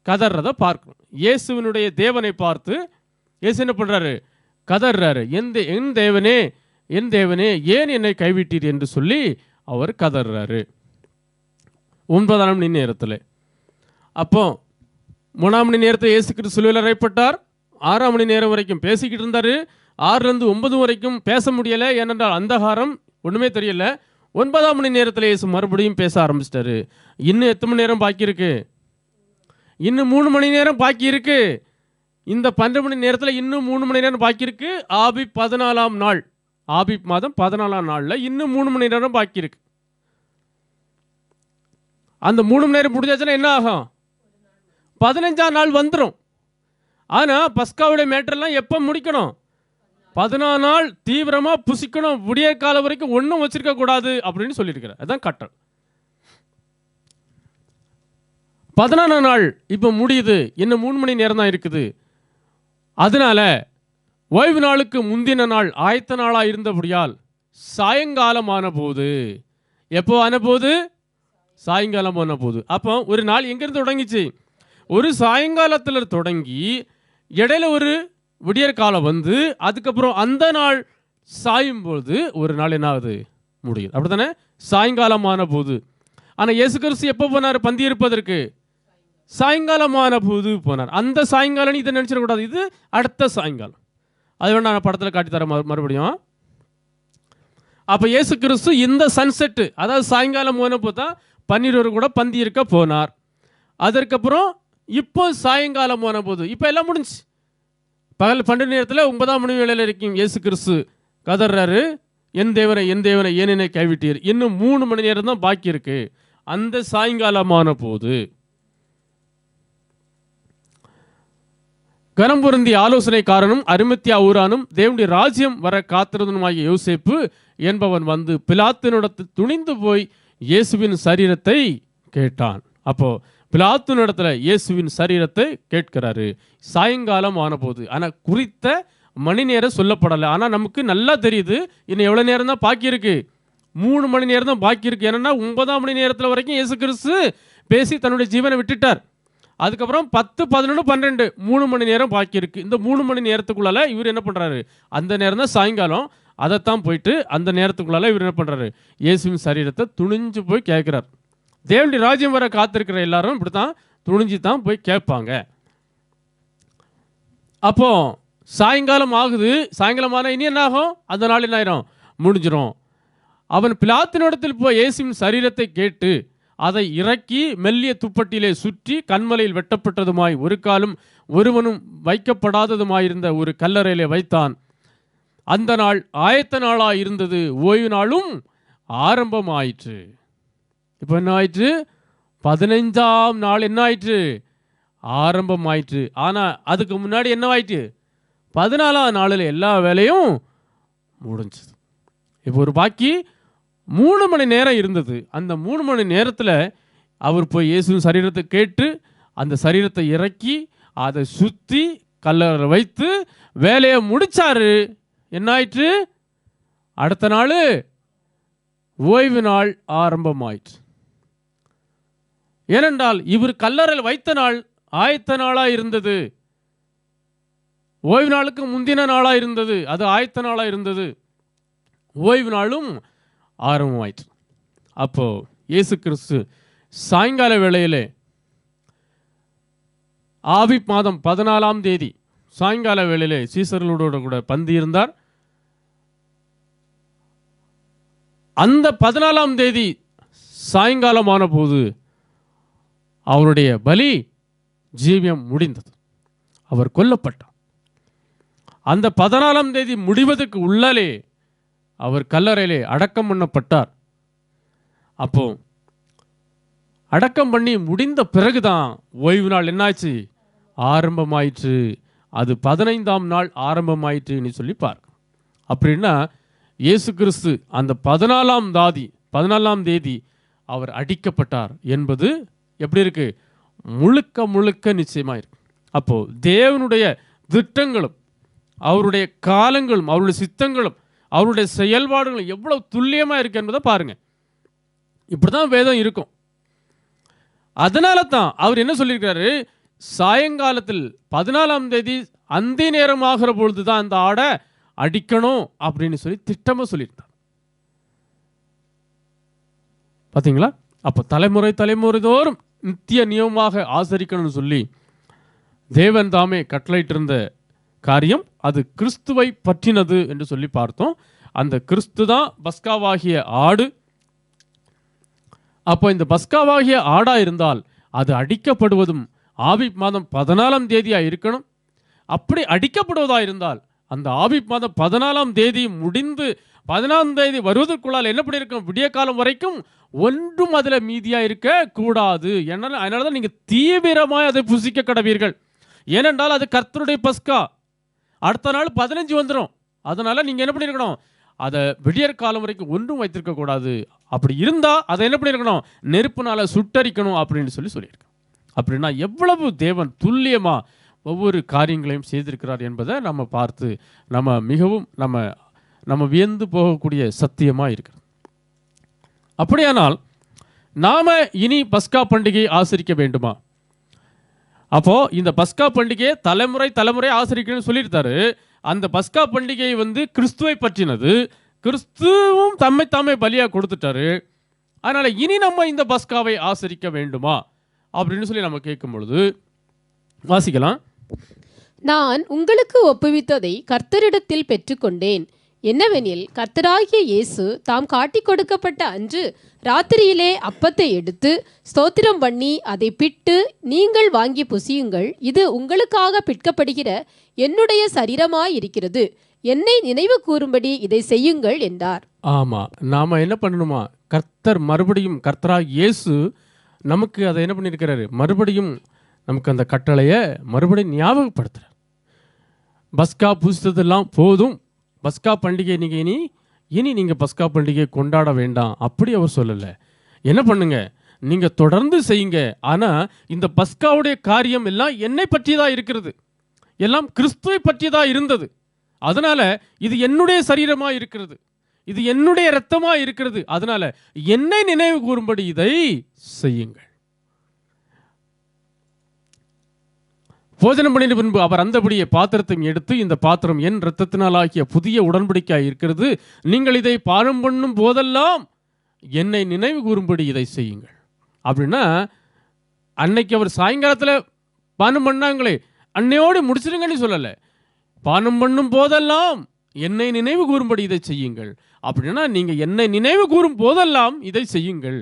கதறதை பார்க்கணும். இயேசுவினுடைய தேவனை பார்த்து இயேசு என்ன பண்ணுறாரு? கதறாரு. என் தேவனே என் தேவனே ஏன் என்னை கைவிட்டீர் என்று சொல்லி அவர் கதறாரு 9ஆம் மணி நேரத்தில். அப்போ 3ஆம் மணி நேரத்தில் இயேசு கிறிஸ்து சிலுவையில் அறையப்பட்டார். 6ஆம் மணி நேரம் வரைக்கும் பேசிக்கிட்டு இருந்தார். 6லேருந்து 9 வரைக்கும் பேச முடியலை, ஏனென்றால் அந்தகாரம், ஒன்றுமே தெரியல. 9ஆம் மணி நேரத்தில் இயேசு மறுபடியும் பேச ஆரம்பிச்சிட்டாரு. இன்னும் எத்தனை மணி நேரம் பாக்கி இருக்கு? இன்னும் 3 மணி நேரம் பாக்கி இருக்கு. இந்த 12 மணி நேரத்தில் இன்னும் 3 மணி நேரம் பாக்கி இருக்கு. ஆபிப் 14ஆம் நாள், ஆபிப் மாதம் 14ஆம் நாளில் இன்னும் 3 மணி நேரம் பாக்கி இருக்கு. அந்த 3 மணி நேரம் முடிஞ்சாச்சுன்னா என்ன ஆகும்? 15ஆம் நாள் வந்துடும். ஆனால் பஸ்காவுடைய மேட்டரெல்லாம் எப்போ முடிக்கணும்? 14 நாள் தீவிரமாக புசிக்கணும், விடிய காலம் வரைக்கும் ஒன்றும் வச்சிருக்க கூடாது அப்படின்னு சொல்லியிருக்கிறார். அதுதான் கட்டளை. 14ஆம் நாள் இப்போ முடியுது, இன்னும் 3 மணி நேரம் தான் இருக்குது. அதனால ஓய்வு நாளுக்கு முந்தின நாள் ஆயத்த நாளாக இருந்தபடியால் சாயங்காலம் ஆன போது, எப்போ ஆன போது? சாயங்காலம் ஆன போது. அப்போ ஒரு நாள் எங்கேருந்து தொடங்கிச்சு? ஒரு சாயங்காலத்தில் தொடங்கி இடையில ஒரு விடியற் காலம் வந்து, அதுக்கப்புறம் அந்த நாள் சாயும் போது ஒரு நாள் என்ன ஆகுது? முடியுது. அப்படி தானே? சாயங்காலமான போது. ஆனால் இயேசு கிறிஸ்து எப்போ போனார் பந்தி இருப்பதற்கு? சாயங்காலமான போது போனார். அந்த சாயங்காலம் இதை நினச்சிடக்கூடாது, இது அடுத்த சாயங்காலம். அது வேணா நான் படத்தில் காட்டித்தரேன் மறுபடியும். அப்போ இயேசு கிறிஸ்து இந்த சன்செட்டு, அதாவது சாயங்காலம் போனப்போ தான் 12 கூட பந்தி இருக்க போனார். அதற்கப்புறம் இப்போ சாயங்காலம் போன போது இப்போ எல்லாம் முடிஞ்சு. பகல் 12 நேரத்தில் 9ஆம் மணி வேளையில் இருக்கும் இயேசு கிறிஸ்து கதறாரு, என் தேவனை என் தேவனை ஏன் என்னை கைவிட்டீர். இன்னும் 3 மணி நேரம் தான் பாக்கி இருக்கு. அந்த சாயங்காலமான போது கனம் பொருந்திய ஆலோசனைக்காரனும் அரிமத்தியா ஊரானும் தேவனுடைய ராஜ்யம் வர காத்திருந்தனுமாகிய யோசேப்பு என்பவன் வந்து பிலாத்தினிடத்தில் துணிந்து போய் இயேசுவின் சரீரத்தை கேட்டான். அப்போ பிலாத்தினிடத்தில் இயேசுவின் சரீரத்தை கேட்கிறாரு. சாயங்காலம் ஆன போது. ஆனால் குறித்த மணி நேரம் சொல்லப்படலை. ஆனால் நமக்கு நல்லா தெரியுது இன்னும் எவ்வளோ நேரம் தான் பாக்கி இருக்கு? 3 மணி நேரம் தான் பாக்கி இருக்கு. ஏன்னா 9ஆம் மணி நேரத்தில் வரைக்கும் இயேசு கிறிஸ்து பேசி தன்னுடைய ஜீவனை விட்டுட்டார். அதுக்கப்புறம் 10, 11, 12 3 மணி நேரம் பாக்கி இருக்கு. இந்த 3 மணி நேரத்துக்குள்ளால இவர் என்ன பண்ணுறாரு? அந்த நேரம் தான் சாயங்காலம். அதைத்தான் போயிட்டு அந்த நேரத்துக்குள்ளால இவர் என்ன பண்ணுறாரு? இயேசுவின் சரீரத்தை துணிஞ்சு போய் கேட்குறார். தேவனுடைய ராஜ்யம் வர காத்திருக்கிற எல்லாரும் இப்படி தான் துணிஞ்சு தான் போய் கேட்பாங்க. அப்போ சாயங்காலம் ஆகுது. சாயங்காலம் ஆனால் இனி என்ன ஆகும்? அந்த நாள் என்ன ஆயிரும்? முடிஞ்சிடும். அவன் பிலாத்தினிடத்தில் போய் இயேசுவின் சரீரத்தை கேட்டு அதை இறக்கி மெல்லிய துப்பட்டியிலே சுற்றி கண்மலையில் வெட்டப்பட்டதுமாய் ஒரு காலும் ஒருவனும் வைக்கப்படாததுமாயிருந்த ஒரு கல்லறையிலே வைத்தான். அந்த நாள் ஆயத்த நாளாக இருந்தது, ஓய்வு நாளும் ஆரம்பமாயிற்று. இப்போ என்ன ஆயிற்று? 15ஆம் நாள் என்ன ஆயிற்று? ஆரம்பமாயிற்று. ஆனால் அதுக்கு முன்னாடி என்னவாயிற்று? 14ஆம் நாளில் எல்லா வேலையும் முடிஞ்சது. இப்போ ஒரு பாக்கி 3 மணி நேரம் இருந்தது. அந்த 3 மணி நேரத்தில் அவர் போய் இயேசுவின் சரீரத்தை கேட்டு அந்த சரீரத்தை இறக்கி அதை சுற்றி கல்லறை வைத்து வேலையை முடிச்சாரு. என்ன ஆயிற்று? அடுத்த நாள் ஓய்வு நாள் ஆரம்பமாயிற்று. ஏனென்றால் இவர் கல்லறையில் வைத்த நாள் ஆயத்த நாளாக இருந்தது. ஓய்வு நாளுக்கு முந்தின நாளாக இருந்தது, அது ஆயத்த நாளாக இருந்தது. ஓய்வு நாளும் ஆரம்பமாயிற்று. அப்போ இயேசு கிறிஸ்து சாயங்கால வேளையிலே ஆபிப் மாதம் 14ஆம் தேதி சாயங்கால வேளையிலே சீசர்களோடு கூட பந்தி இருந்தார். அந்த 14ஆம் தேதி சாயங்காலமான போது அவருடைய பலி ஜீவியம் முடிந்தது. அவர் கொல்லப்பட்டார். அந்த 14ஆம் தேதி முடிவதற்கு உள்ளாலே அவர் கல்லறையிலே அடக்கம் பண்ணப்பட்டார். அப்போ அடக்கம் பண்ணி முடிந்த பிறகுதான் ஓய்வு நாள் என்னாச்சு? ஆரம்பமாயிற்று. அது 15ஆம் நாள் ஆரம்பமாயிற்றுன்னு சொல்லி பார்க்க. அப்படின்னா இயேசு கிறிஸ்து அந்த 14ஆம் தேதி அவர் அடிக்கப்பட்டார் என்பது எப்படி இருக்கு? முழுக்க முழுக்க நிச்சயமா இருக்கு. அப்போ தேவனுடைய திட்டங்களும் அவருடைய காலங்களும் அவருடைய சித்தங்களும் அவருடைய செயல்பாடுகளும் எவ்வளவு துல்லியமா இருக்கு என்பதை பாருங்க. இப்படிதான் வேதம் இருக்கும். அதனால தான் அவர் என்ன சொல்லியிருக்காரு? சாயங்காலத்தில் 14ஆம் தேதி அந்தி நேரம் ஆகிற பொழுது தான் அந்த ஆடை அடிக்கணும் அப்படின்னு சொல்லி திட்டமா சொல்லியிருந்தார். பார்த்தீங்களா? அப்போ தலைமுறை தோறும் நித்திய நியமமாக ஆசரிக்கணும்னு சொல்லி தேவன் தாமே கட்டளையிட்டிருந்த காரியம் அது கிறிஸ்துவை பற்றினது என்று சொல்லி பார்த்தோம். அந்த கிறிஸ்து தான் பஸ்காவாகிய ஆடு. அப்போ இந்த பஸ்காவாகிய ஆடா இருந்தால் அது அடிக்கப்படுவதும் ஆபிப் மாதம் 14ஆம் தேதியா இருக்கணும். அப்படி அடிக்கப்படுவதா இருந்தால் அந்த ஆபிப் மாதம் 14ஆம் தேதி முடிந்து 15ஆம் தேதி வருவதற்குள்ளால் என்ன பண்ணியிருக்கும்? விடிய காலம் வரைக்கும் ஒன்றும் அதில் மீதியா இருக்க கூடாது. அதனால தான் நீங்க தீவிரமாய் அதை புசிக்க கடவீர்கள். ஏனென்றால் அது கர்த்தருடைய பஸ்கா. அடுத்த நாள் 15 வந்துடும். அதனால நீங்க என்ன பண்ணியிருக்கணும்? அதை விடியற் காலம் வரைக்கும் ஒன்றும் வைத்திருக்க கூடாது. அப்படி இருந்தா அதை என்ன பண்ணியிருக்கணும்? நெருப்புனால சுட்டரிக்கணும் அப்படின்னு சொல்லியிருக்கோம். அப்படின்னா எவ்வளவு தேவன் துல்லியமா ஒவ்வொரு காரியங்களையும் செய்திருக்கிறார் என்பதை நம்ம பார்த்து நம்ம மிகவும் நம்ம வியந்து போகக்கூடிய சத்தியமா இருக்கிறது. அப்படியானால் நாம இனி பஸ்கா பண்டிகையை ஆசரிக்க வேண்டுமா? அப்போ இந்த பஸ்கா பண்டிகையை தலைமுறை ஆசரிக்கணும்னு சொல்லியிருந்தாரு. அந்த பஸ்கா பண்டிகை கிறிஸ்துவை பற்றினது. கிறிஸ்துவும் தாமே பலியாக கொடுத்துட்டாரு. அதனால இனி நம்ம இந்த பஸ்காவை ஆசரிக்க வேண்டுமா அப்படின்னு சொல்லி நம்ம கேட்கும் பொழுது வாசிக்கலாம். நான் உங்களுக்கு ஒப்புவித்ததை கர்த்தரிடத்தில் பெற்றுக்கொண்டேன். என்னவெனில் கர்த்தராகிய இயேசு தாம் காட்டிக் கொடுக்கப்பட்ட அன்று ராத்திரியிலே அப்பத்தை எடுத்து ஸ்தோத்திரம் பண்ணி அதை பிட்டு, நீங்கள் வாங்கி புசியுங்கள், இது உங்களுக்காக பிற்கப்படுகிற என்னுடைய சரீரமாய் இருக்கிறது, என்னை நினைவு கூறும்படி இதை செய்யுங்கள் என்றார். ஆமா, நாம என்ன பண்ணணுமா? கர்த்தராகிய இயேசு நமக்கு அதை என்ன பண்ணியிருக்கிறாரு? மறுபடியும் நமக்கு அந்த கட்டளையை மறுபடியும் ஞாபகப்படுத்துறார். பஸ்கா புசித்ததெல்லாம் போதும், பஸ்கா பண்டிகை நீங்க இனி நீங்க பஸ்கா பண்டிகையை கொண்டாட வேண்டாம் அப்படி அவர் சொல்லலை. என்ன பண்ணுங்க? நீங்க தொடர்ந்து செய்யுங்க. ஆனா இந்த பஸ்காவுடைய காரியம் எல்லாம் என்னை பற்றியதா இருக்கிறது, எல்லாம் கிறிஸ்துவை பற்றியதா இருந்தது. அதனால இது என்னுடைய சரீரமா இருக்கிறது, இது என்னுடைய இரத்தமா இருக்கிறது. அதனால என்னை நினைவு கூறும்படி இதை செய்யுங்கள். போஜனம் பண்ணின பின்பு அவர் அந்தபடியே பாத்திரத்தையும் எடுத்து, இந்த பாத்திரம் என் இரத்தத்தினால் ஆகிய புதிய உடன்படிக்கையாய் இருக்கிறது, நீங்கள் இதை பானம் பண்ணும் போதெல்லாம் என்னை நினைவு கூறும்படி இதை செய்யுங்கள். அப்படின்னா அன்னைக்கு அவர் சாயங்காலத்தில் பானம் பண்ணாங்களே, அன்னையோடு முடிச்சிருங்கன்னு சொல்லலை. பானம் பண்ணும் போதெல்லாம் என்னை நினைவு கூறும்படி இதை செய்யுங்கள். அப்படின்னா நீங்க என்னை நினைவு கூறும் போதெல்லாம் இதை செய்யுங்கள்.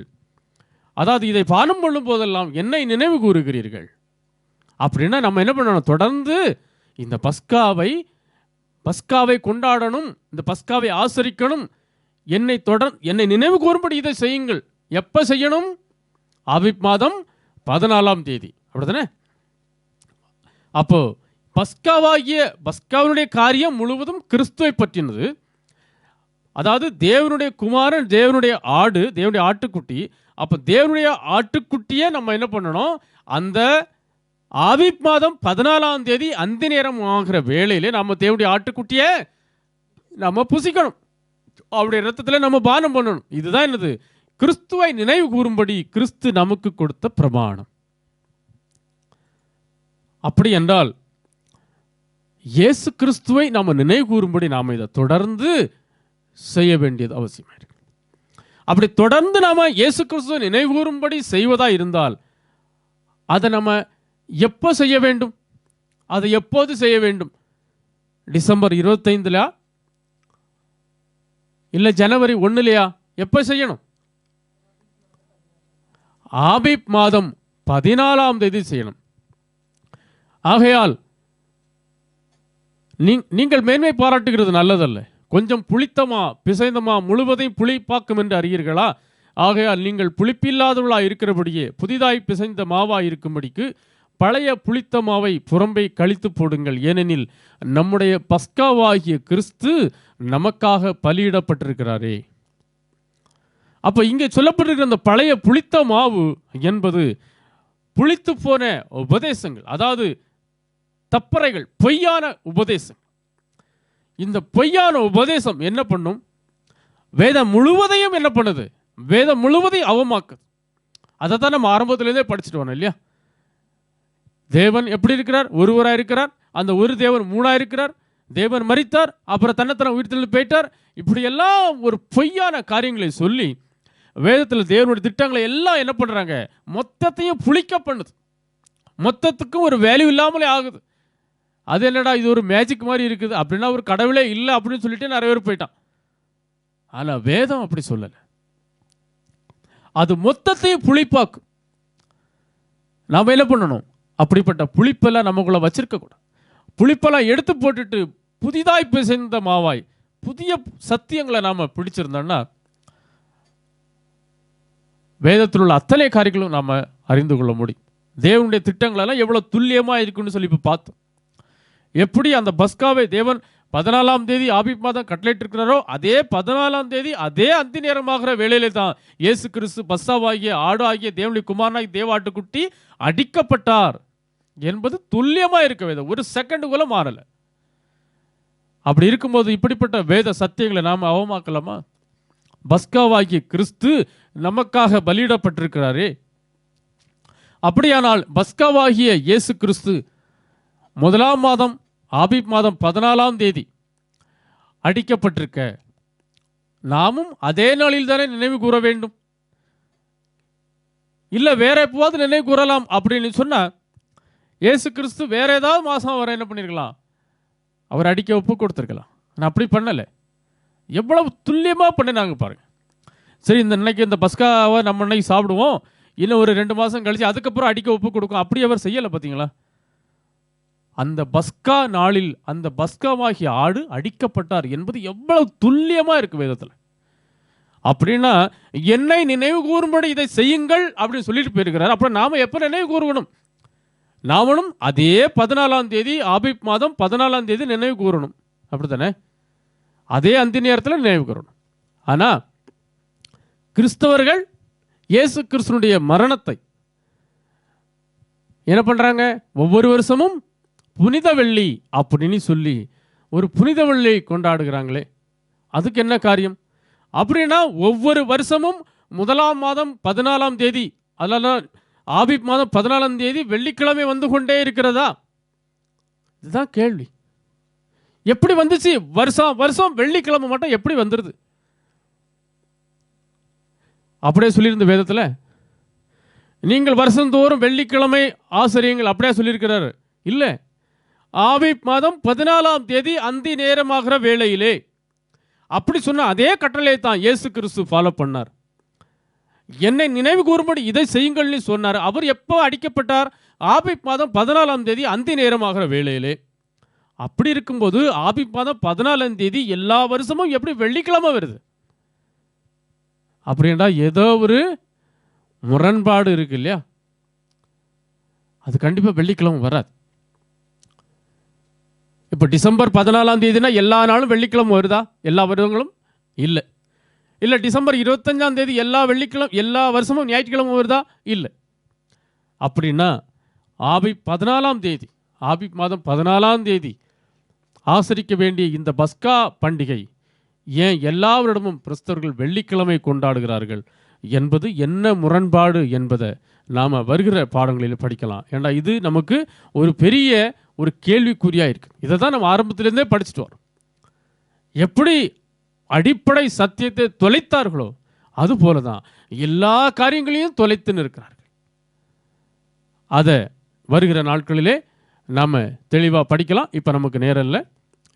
அதாவது இதை பானம் பண்ணும் போதெல்லாம் என்னை நினைவு கூறுகிறீர்கள். அப்படின்னா நம்ம என்ன பண்ணணும்? தொடர்ந்து இந்த பஸ்காவை கொண்டாடணும், இந்த பஸ்காவை ஆசரிக்கணும். என்னை நினைவு கூறும்படி இதை செய்யுங்கள். எப்ப செய்யணும்? ஆபிப் மாதம் 14ஆம் தேதி, அப்படிதானே? அப்போ பஸ்காவுடைய காரியம் முழுவதும் கிறிஸ்துவை பற்றினது. அதாவது தேவனுடைய குமாரன், தேவனுடைய ஆட்டுக்குட்டி, அப்போ தேவனுடைய ஆட்டுக்குட்டியை நம்ம என்ன பண்ணணும், அந்த ஆபீப் மாதம் 14ஆம் தேதி அந்த நேரம் ஆகிற வேளையிலே நம்ம தேவனுடைய ஆட்டுக்குட்டியை நம்ம புசிக்கணும், அவருடைய இரத்தத்தில் நம்ம பானம் பண்ணணும். இதுதான் என்னது, கிறிஸ்துவை நினைவு கூறும்படி கிறிஸ்து நமக்கு கொடுத்த பிரமாணம். அப்படி என்றால் இயேசு கிறிஸ்துவை நாம் நினைவு கூறும்படி நாம் இதை தொடர்ந்து செய்ய வேண்டியது அவசியமாக இருக்கு. அப்படி தொடர்ந்து நாம் இயேசு கிறிஸ்துவை நினைவு கூறும்படி செய்வதா இருந்தால் அதை நம்ம எப்போ செய்ய வேண்டும், அதை எப்போது செய்ய வேண்டும்? டிசம்பர் 25 இல்லை ஜனவரி 1 எப்போ செய்யணும்? ஆபீப் மாதம் 14ஆம் தேதி செய்யணும். ஆகையால் நீங்கள் மேன்மை பாராட்டுகிறது நல்லதல்ல, கொஞ்சம் புளித்தமா பிசைந்தமா முழுவதையும் புளிப்பாக்கும் என்று அறியீர்களா? ஆகையால் நீங்கள் புளிப்பில்லாதவளா இருக்கிறபடியே புதிதாய் பிசைந்த மாவா இருக்கும்படிக்கு பழைய புளித்த மாவை புறம்பை கழித்து போடுங்கள். ஏனெனில் நம்முடைய பஸ்காவாகிய கிறிஸ்து நமக்காக பலியிடப்பட்டிருக்கிறாரே. அப்போ இங்கே சொல்லப்பட்டிருக்கிற அந்த பழைய புளித்த மாவு என்பது புளித்து போன உபதேசங்கள், அதாவது தப்பறைகள், பொய்யான உபதேசம். இந்த பொய்யான உபதேசம் என்ன பண்ணும், வேதம் முழுவதையும் என்ன பண்ணுது, வேதம் முழுவதையும் அவமாக்குது. அதை தான் நம்ம ஆரம்பத்திலேருந்தே படிச்சுட்டு வரோம் இல்லையா? தேவன் எப்படி இருக்கிறார், ஒருவராக இருக்கிறார், அந்த ஒரு தேவன் மூணாக இருக்கிறார், தேவன் மரித்தார், அப்புறம் தன்னைத்தன உயிர்த்தெழுந்து போயிட்டார். இப்படியெல்லாம் ஒரு பொய்யான காரியங்களை சொல்லி வேதத்தில் தேவனுடைய திட்டங்களை எல்லாம் என்ன பண்ணுறாங்க, மொத்தத்தையும் புளிக்க பண்ணுது, மொத்தத்துக்கும் ஒரு வேல்யூ இல்லாமலே ஆகுது. அது என்னடா இது ஒரு மேஜிக் மாதிரி இருக்குது, அப்படின்னா ஒரு கடவுளே இல்லை அப்படின்னு சொல்லிட்டு நிறைய பேர் போயிட்டான். ஆனால் வேதம் அப்படி சொல்லலை, அது மொத்தத்தையும் புளிப்பாக்கும். நாம் என்ன பண்ணணும், அப்படிப்பட்ட புளிப்பெல்லாம் நமக்குள்ள வச்சிருக்க கூடாது. புளிப்பெல்லாம் எடுத்து போட்டுட்டு புதிதாய் பிசைந்த மாவாய் புதிய சத்தியங்களை நாம் பிடிச்சிருந்தோம்னா வேதத்தில் உள்ள அத்தனை காரியங்களும் நாம் அறிந்து கொள்ள முடியும். தேவனுடைய திட்டங்களெல்லாம் எவ்வளோ துல்லியமாக இருக்குன்னு சொல்லி இப்போ பார்த்தோம். எப்படி அந்த பஸ்காவை தேவன் 14ஆம் தேதி ஆபீப் மாதம் கட்டளையிட்டிருக்கிறாரோ அதே 14ஆம் தேதி அதே அந்தி நேரமாகிற வேளையிலே தான் இயேசு கிறிஸ்து பஸ்காவாகிய ஆடு ஆகிய தேவனுடைய குமாரனாகி தேவாட்டுக்குட்டி அடிக்கப்பட்டார் என்பது துல்லியமாக இருக்க வேதம், ஒரு செகண்டுக்குள்ள மாறலை. அப்படி இருக்கும்போது இப்படிப்பட்ட வேத சத்தியங்களை நாம் அவமாக்கலாமா? பஸ்காவாகிய கிறிஸ்து நமக்காக பலியிடப்பட்டிருக்கிறாரே. அப்படியானால் பஸ்காவாகிய இயேசு கிறிஸ்து 1ஆம் மாதம் ஆபீப் மாதம் 14ஆம் தேதி அடிக்கப்பட்டிருக்க நாமும் அதே நாளில் தானே நினைவு கூற வேண்டும். இல்லை வேற எப்போது நினைவு கூறலாம் அப்படின்னு சொன்னால் இயேசு கிறிஸ்து வேற ஏதாவது மாதம் வர என்ன பண்ணியிருக்கலாம், அவர் அடிக்க ஒப்பு கொடுத்துருக்கலாம். நான் அப்படி பண்ணலை, எவ்வளவு துல்லியமாக பண்ணினாங்க பாருங்க. சரி, இன்னைக்கு இந்த பஸ்காவை நம்ம இன்னைக்கு சாப்பிடுவோம், இன்னும் ஒரு 2 மாதம் கழிச்சு அதுக்கப்புறம் அடிக்க ஒப்பு கொடுக்கும், அப்படி அவர் செய்யலை. பார்த்தீங்களா, அந்த பஸ்கா நாளில் அந்த பஸ்காவாகிய ஆடு அடிக்கப்பட்டார் என்பது எவ்வளவு துல்லியமாக இருக்கு வேதத்தில். அப்படின்னா என்னை நினைவு கூறும்படி இதை செய்யுங்கள் அப்படின்னு சொல்லிட்டு போயிருக்கிறார். அப்புறம் நாம எப்போ நினைவு கூறணும், நாமளும் அதே 14ஆம் தேதி ஆபீப் மாதம் 14ஆம் தேதி நினைவு கூறணும். அப்படித்தானே, அதே அந்த நேரத்தில் நினைவு கூறணும். ஆனால் கிறிஸ்தவர்கள் இயேசு கிறிஸ்துனுடைய மரணத்தை என்ன பண்ணுறாங்க, ஒவ்வொரு வருஷமும் புனித வெள்ளி அப்படின்னு சொல்லி ஒரு புனித வெள்ளி கொண்டாடுகிறாங்களே, அதுக்கு என்ன காரியம்? அப்படின்னா ஒவ்வொரு வருஷமும் 1ஆம் மாதம் 14ஆம் தேதி, அதெல்லாம் ஆபீப் மாதம் 14ஆம் தேதி வெள்ளிக்கிழமை வந்து கொண்டே இருக்கிறதா? இதுதான் கேள்வி. எப்படி வந்துச்சு? வருஷம் வருஷம் வெள்ளிக்கிழமை மட்டும் எப்படி வந்துடுது? அப்படியே சொல்லியிருந்த வேதத்தில் நீங்கள் வருஷந்தோறும் வெள்ளிக்கிழமை ஆசிரியங்கள் அப்படியே சொல்லியிருக்கிறாரு. இல்லை, ஆபீப் மாதம் 14ஆம் தேதி அந்தி நேரமாகிற வேளையிலே அப்படி சொன்ன அதே கட்டளை தான் இயேசு கிறிஸ்து ஃபாலோ பண்ணார். என்னை நினைவு கூறும்படி இதை செய்யுங்கள்னு சொன்னார். அவர் எப்போ அடிக்கப்பட்டார்? ஆபீப் மாதம் 14ஆம் தேதி அந்தி நேரமாகிற வேளையிலே. அப்படி இருக்கும்போது ஆபீப் மாதம் 14ஆம் தேதி எல்லா வருஷமும் எப்படி வெள்ளிக்கிழமை வருது? அப்படின்னா ஏதோ ஒரு முரண்பாடு இருக்கு இல்லையா? அது கண்டிப்பாக வெள்ளிக்கிழமை வராது. இப்போ டிசம்பர் 14ஆம் தேதினா எல்லா நாளும் வெள்ளிக்கிழமை வருதா? எல்லா வருடங்களும் இல்லை. இல்லை டிசம்பர் 25ஆம் தேதி எல்லா வருஷமும் ஞாயிற்றுக்கிழமை வருதா? இல்லை. அப்படின்னா ஆபிப் 14ஆம் தேதி, ஆபிப் மாதம் 14ஆம் தேதி ஆசரிக்க வேண்டிய இந்த பஸ்கா பண்டிகை ஏன் எல்லா வருடமும் கிறிஸ்தவர்கள் வெள்ளிக்கிழமை கொண்டாடுகிறார்கள் என்பது என்ன முரண்பாடு என்பதை நாம் வருகிற பாடங்களில் படிக்கலாம். ஏன்னா இது நமக்கு ஒரு பெரிய ஒரு கேள்விக்குறியாக இருக்குது. இதை தான் நம்ம ஆரம்பத்திலேருந்தே படிச்சுட்டு வரோம். எப்படி அடிப்படை சத்தியத்தை தொலைத்தார்களோ அதுபோல தான் எல்லா காரியங்களையும் தொலைத்துன்னு இருக்கிறார்கள். அதை வருகிற நாட்களிலே நாம் தெளிவாக படிக்கலாம். இப்போ நமக்கு நேரம் இல்லை.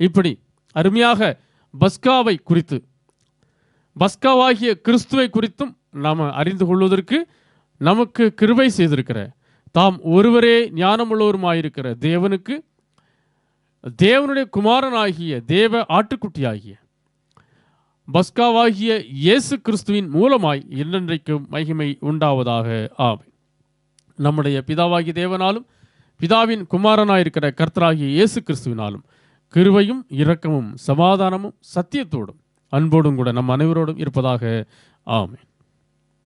இப்படி அருமையாக பஸ்காவை குறித்து, பஸ்காவாகிய கிறிஸ்துவை குறித்தும் நாம் அறிந்து கொள்வதற்கு நமக்கு கிருபை செய்திருக்கிற தாம் ஒருவரே ஞானமுள்ளவருமாயிருக்கிற தேவனுக்கு, தேவனுடைய குமாரனாகிய தேவ ஆட்டுக்குட்டியாகிய பஸ்காவாகிய இயேசு கிறிஸ்துவின் மூலமாய் என்றென்றைக்கும் மகிமை உண்டாவதாக. ஆமென். நம்முடைய பிதாவாகிய தேவனாலும் பிதாவின் குமாரனாயிருக்கிற கர்த்தராகிய இயேசு கிறிஸ்துவினாலும் கிருபையும் இரக்கமும் சமாதானமும் சத்தியத்தோடும் அன்போடும் கூட நம் அனைவரோடும் இருப்பதாக. ஆமென்.